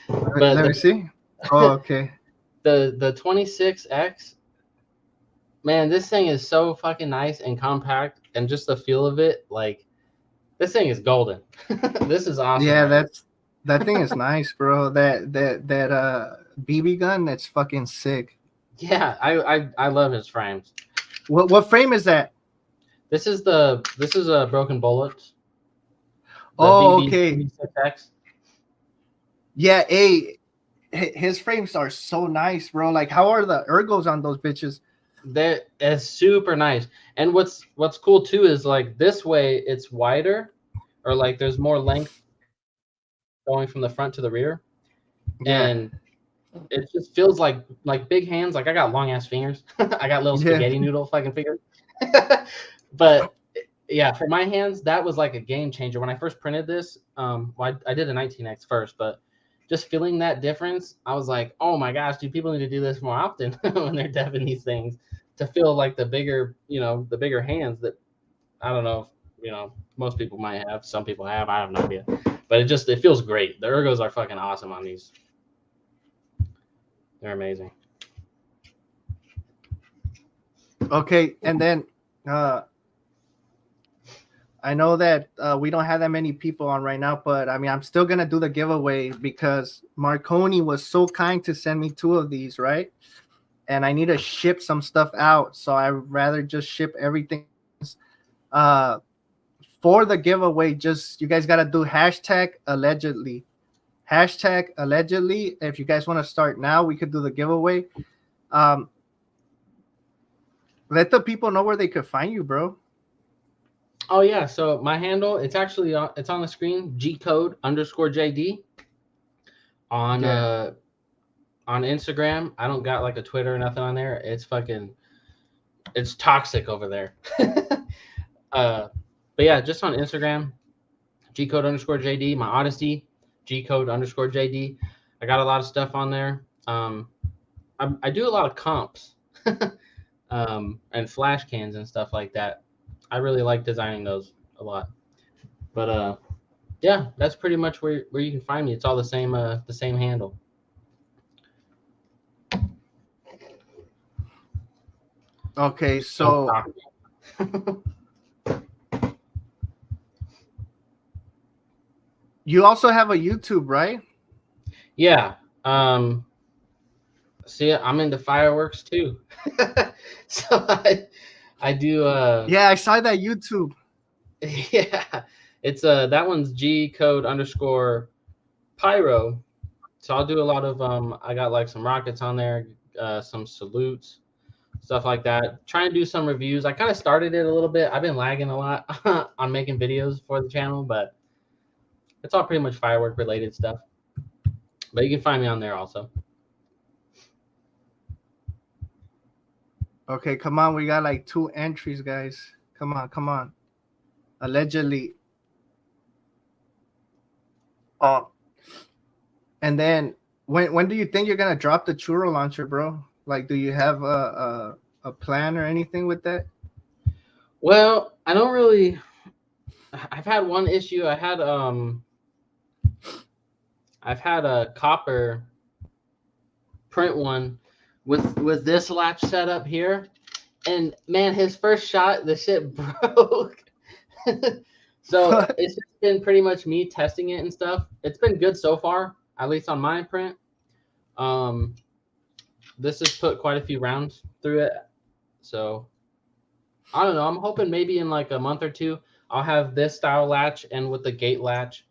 But Let me see. Oh, okay. the 26X, man, this thing is so fucking nice and compact, and just the feel of it, like this thing is golden. This is awesome Yeah, right here. that thing is nice, bro. That BB gun, that's fucking sick. Yeah, I love his frames. What frame is that? This is a Broken Bullets, the Oh, BB okay. 26X. Yeah, his frames are so nice, bro. Like, how are the ergos on those bitches? That is super nice. And what's cool too is like this way it's wider, or like there's more length going from the front to the rear, Yeah, and it just feels like big hands. Like I got long ass fingers. I got little yeah, spaghetti noodle fucking fingers. But yeah, for my hands, that was like a game changer. When I first printed this, well, I did a 19X first, but just feeling that difference, I was like, oh my gosh, do people need to do this more often when they're deving these things to feel like the bigger, the bigger hands that I don't know if, most people might have. Some people have. I have no idea. But it feels great. The ergos are fucking awesome on these. They're amazing. Okay, and then I know that we don't have that many people on right now, but I mean, I'm still gonna do the giveaway because Marconi was so kind to send me 2 of these, right? And I need to ship some stuff out, so I'd rather just ship everything. Uh, for the giveaway, just you guys gotta do #allegedly. #allegedly. If you guys want to start now, we could do the giveaway. Let the people know where they could find you, bro. Oh yeah, so my handle, it's actually it's on the screen, gcode_JD on on Instagram. I don't got like a Twitter or nothing on there. It's toxic over there. But yeah, just on Instagram, gcode_JD, my Odyssey, gcode_JD. I got a lot of stuff on there. I do a lot of comps and flash cans and stuff like that. I really like designing those a lot. But yeah, that's pretty much where you can find me. It's all the same handle. Okay, so you also have a YouTube, right? Yeah. See, I'm into fireworks too. So I do Yeah, I saw that YouTube. yeah. It's that one's gcode_pyro. So I'll do a lot of I got like some rockets on there, some salutes, stuff like that. Trying to do some reviews. I kind of started it a little bit. I've been lagging a lot on making videos for the channel, but it's all pretty much firework related stuff. But you can find me on there also. Okay, come on. We got like 2 entries, guys. Come on. Allegedly. And then when do you think you're gonna drop the churro launcher, bro? Like, do you have a plan or anything with that? Well, I don't really. I've had one issue. I've had a copper print one with this latch set up here, and man, his first shot, the shit broke. So it's just been pretty much me testing it and stuff. It's been good so far, at least on my print. This has put quite a few rounds through it, so I don't know. I'm hoping maybe in like a month or 2, I'll have this style latch and with the gate latch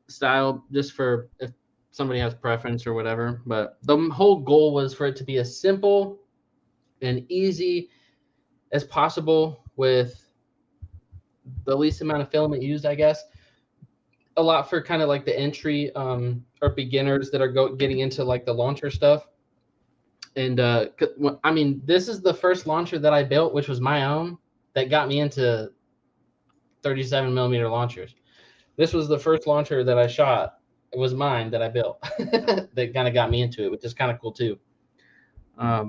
style, just for if somebody has preference or whatever. But the whole goal was for it to be as simple and easy as possible with the least amount of filament used, I guess. A lot for kind of like the entry or beginners that are getting into like the launcher stuff. And I mean, this is the first launcher that I built, which was my own, that got me into 37 millimeter launchers. This was the first launcher that I shot. It was mine that I built that kind of got me into it, which is kind of cool too. I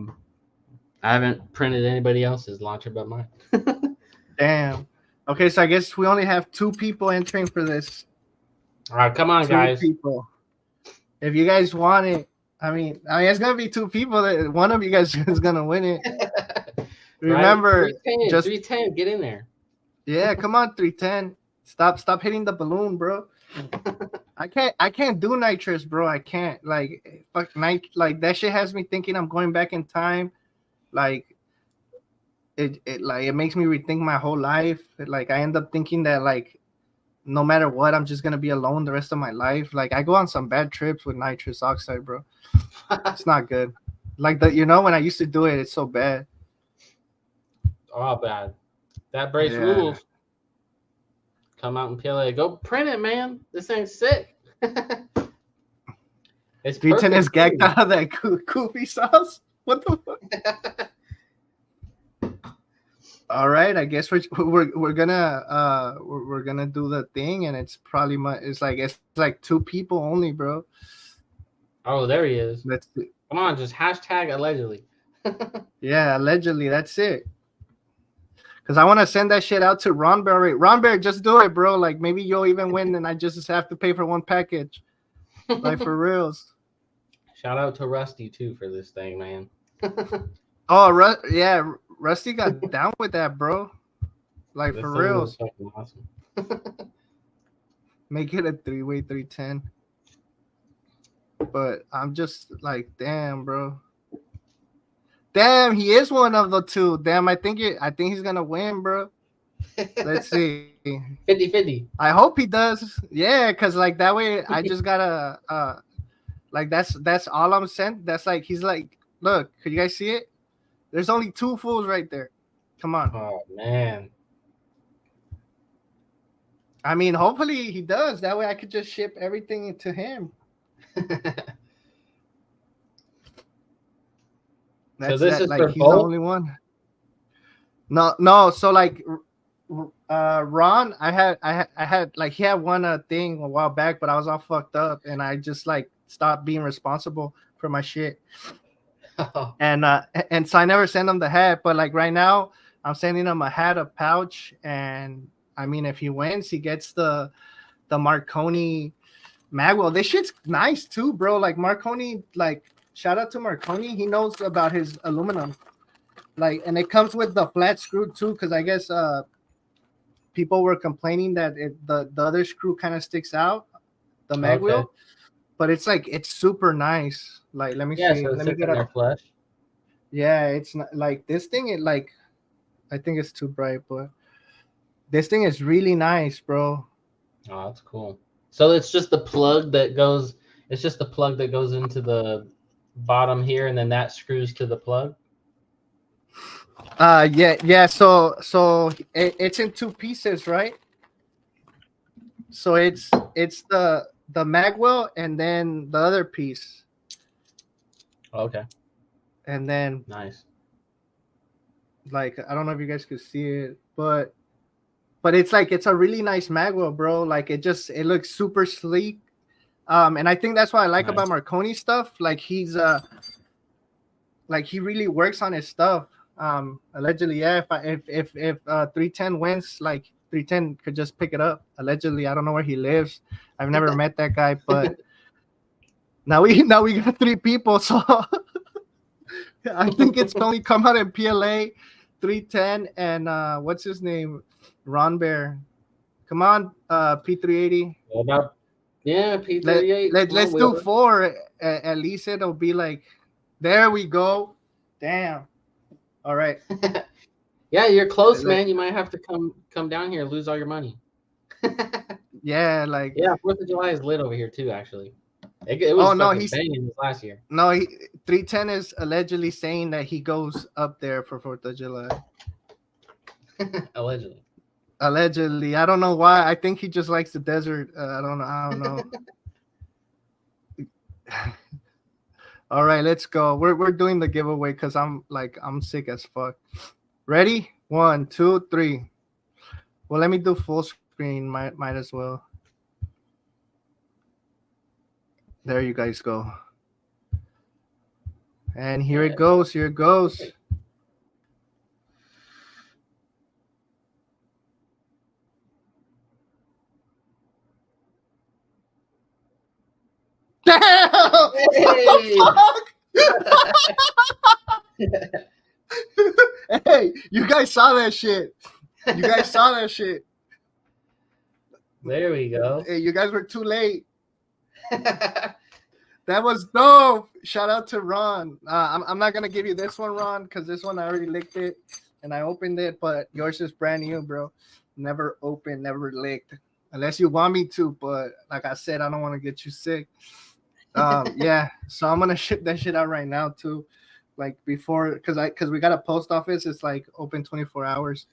haven't printed anybody else's launcher but mine. Damn. Okay, so I guess we only have 2 people entering for this. All right, come on, 2 guys. people. If you guys want it, I mean, it's gonna be 2 people. That one of you guys is gonna win it. Remember, right? 310, just 310, get in there. Yeah, come on, 310. Stop hitting the balloon, bro. I can't do nitrous, bro. I can't. Like, fuck like that shit has me thinking I'm going back in time. Like it makes me rethink my whole life. Like I end up thinking that like no matter what, I'm just gonna be alone the rest of my life. Like I go on some bad trips with nitrous oxide, bro. It's not good. Like when I used to do it, it's so bad. Oh, bad. That brace rules. Come out in PLA. Go print it, man. This thing's sick. It's 310 is gagged out of that goofy sauce. What the fuck? All right, I guess we're gonna do the thing, and it's probably it's like two people only, bro. Oh, there he is. That's Come on, just hashtag allegedly. yeah, allegedly that's it. Because I want to send that shit out to Ron Bear. Ron Bear, just do it, bro. Like maybe you'll even win, and I just have to pay for one package, like for reals. Shout out to Rusty too for this thing, man. Oh, yeah, Rusty got down with that, bro. Like for This thing was reals. fucking awesome. Make it a 3-way 310. But I'm just like, damn, bro. Damn, he is one of the two. Damn, I think he's gonna win, bro. Let's see. 50-50. I hope he does. Yeah, cause like that way I just gotta like that's all I'm saying. That's like he's like, look, could you guys see it? There's only two fools right there. Come on. Oh man. I mean, hopefully he does. That way I could just ship everything to him. So this is like for he's both? the only one. No. So like, Ron, I had like he had one thing a while back, but I was all fucked up, and I just like stopped being responsible for my shit, and so I never sent him the hat. But like right now, I'm sending him a hat, a pouch, and I mean, if he wins, he gets the Marconi Magwell. This shit's nice too, bro. Like Marconi, like shout out to Marconi. He knows about his aluminum. Like, and it comes with the flat screw too, because I guess people were complaining that the other screw kind of sticks out, the Magwell. Okay. But it's like it's super nice. Like, let me Yeah, see. so it Let me sits get in their up. flesh. Yeah, it's not like this thing. It like, I think it's too bright, but this thing is really nice, bro. Oh, that's cool. So it's just the plug that goes. It's just the plug that goes into the bottom here, and then that screws to the plug. Yeah. So it's in two pieces, right? So it's the Magwell and then the other piece, Okay. and then Nice. like I don't know if you guys could see it, but it's like it's a really nice Magwell, bro. Like it looks super sleek. And I think that's what I like Nice. about Marconi stuff. Like like he really works on his stuff. Allegedly, yeah. If 310 wins, like 310 could just pick it up. Allegedly, I don't know where he lives. I've never met that guy, but now we got three people, so I think it's only come out in PLA, 310, and what's his name, Ron Bear. Come on, P380. What about Let, P38? let, Come on, let's do Wilbur. 4. At least it'll be like, there we go. Damn. All right. Yeah, you're close, Let- man. You might have to come down here and lose all your money. yeah, like, Yeah, 4th of July is lit over here too. Actually, it was oh no, fucking banging this last year. no, 310 is allegedly saying that he goes up there for 4th of July. Allegedly. Allegedly, I don't know why. I think he just likes the desert. I don't know. All right, let's go. We're doing the giveaway because I'm sick as fuck. Ready? 1, 2, 3. Well, let me do full screen. Might as well. There you guys go. And here it goes. Here it goes. Damn! Hey! What the fuck? Hey, you guys saw that shit. You guys saw that shit. There we go. Hey, you guys were too late. That was dope. Shout out to Ron. I'm not gonna give you this one, Ron, because this one I already licked it and I opened it, but yours is brand new, bro. Never opened, never licked, unless you want me to. But like I said, I don't want to get you sick. Yeah. So I'm gonna ship that shit out right now too, like before, because we got a post office. It's like open 24 hours.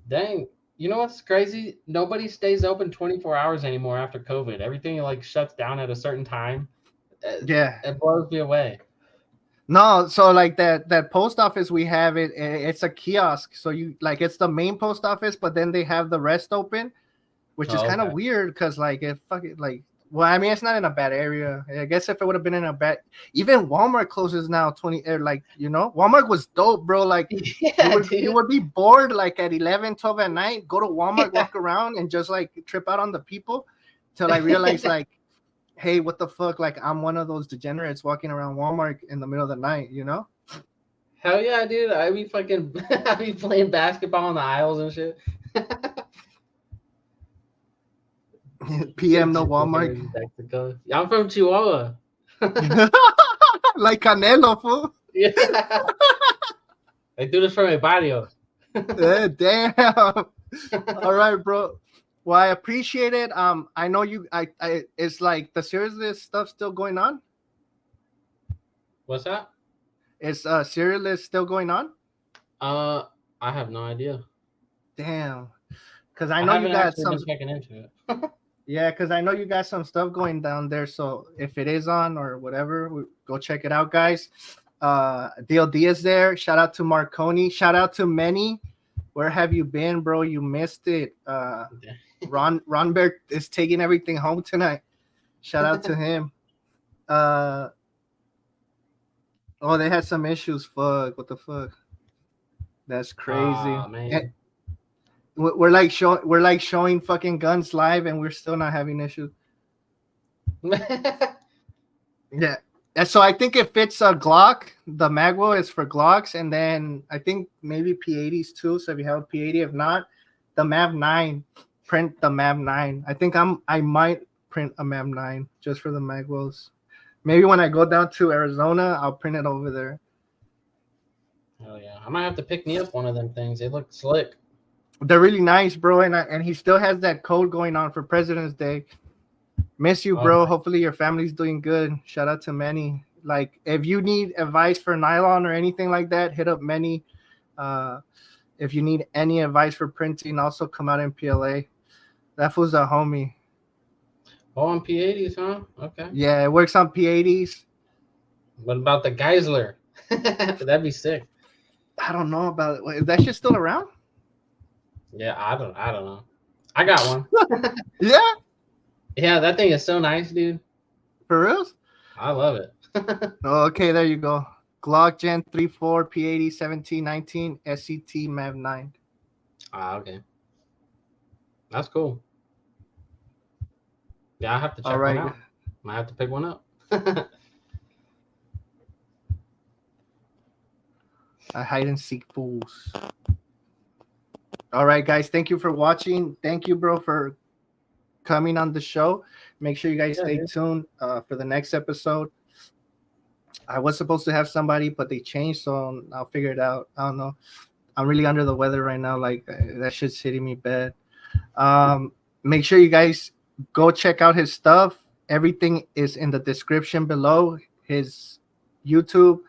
Dang. You know what's crazy? Nobody stays open 24 hours anymore after COVID. Everything like shuts down at a certain time. Yeah. It blows me away. No, so like that post office we have it's a kiosk. So you like it's the main post office, but then they have the rest open, which is Oh, kind of okay. weird because like it fucking like well, I mean it's not in a bad area. I guess if it would have been in a bad, even Walmart closes now 20 like Walmart was dope, bro. Like you Yeah, would you dude. would be bored like at 11, 12 at night, go to Walmart, Yeah. walk around and just like trip out on the people till I realize like, hey, what the fuck? Like I'm one of those degenerates walking around Walmart in the middle of the night, you know? Hell yeah, dude. I be fucking I be playing basketball in the aisles and shit. PM no Walmart. I'm from Chihuahua. Like Canelo, fool. Yeah. I do this for my barrio. Damn. All right, bro. Well, I appreciate it. I know you. I. It's like the serious stuff still going on. What's that? Is serious still going on? Uh, I have no idea. Damn. Because I I know you haven't got actually some. been checking into it. Yeah, because I know you got some stuff going down there. So if it is on or whatever, go check it out, guys. DLD is there. Shout out to Marconi. Shout out to Manny. Where have you been, bro? You missed it. Ronberg is taking everything home tonight. Shout out to him. Oh, they had some issues. Fuck, what the fuck? That's crazy. Man. We're like showing fucking guns live, and we're still not having issues. Yeah. And so I think it fits a Glock. The magwell is for Glocks, and then I think maybe P80s too. So if you have a P80, if not, the MAV 9. Print the MAV 9. I think I might print a MAV 9 just for the magwells. Maybe when I go down to Arizona, I'll print it over there. Hell yeah. I might have to pick me up one of them things. They look slick. They're really nice, bro, and he still has that code going on for President's Day. Miss you, bro. Okay. Hopefully your family's doing good. Shout out to Manny. Like if you need advice for nylon or anything like that, hit up Manny. If you need any advice for printing, also come out in PLA. That fool's a homie. Oh, on P80s, huh? Okay. Yeah, it works on P80s. What about the Geisler? That'd be sick. I don't know about it. Wait, is that shit still around? Yeah, I don't know. I got one. Yeah, Yeah, that thing is so nice, dude. for real? I love it. Oh, okay, there you go. Glock Gen 3.4 P80 1719 SCT MAV 9. Okay. That's cool. Yeah, I have to check All right. one out. Might have to pick one up. I hide and seek fools. All right, guys. Thank you for watching. Thank you, bro, for coming on the show. Make sure you guys stay tuned for the next episode. I was supposed to have somebody, but they changed, so I'll figure it out. I don't know. I'm really under the weather right now. Like that shit's hitting me bad. Make sure you guys go check out his stuff. Everything is in the description below. His YouTube,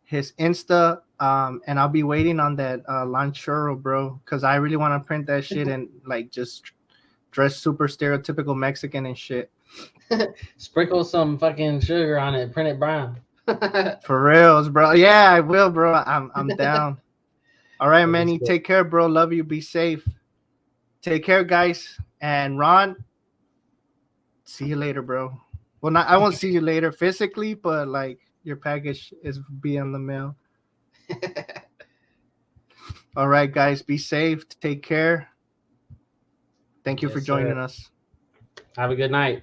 his Insta, and I'll be waiting on that Lanchero, bro, because I really want to print that shit and like just dress super stereotypical Mexican and shit. Sprinkle some fucking sugar on it, print it brown. For reals, bro. Yeah, I will, bro. I'm down. All right, Manny. Take care, bro. Love you. Be safe. Take care, guys. And Ron, see you later, bro. Well, I won't see you later physically, but like your package is being the mail. All right, guys. Be safe. Take care. Thank you for joining us. Have a good night.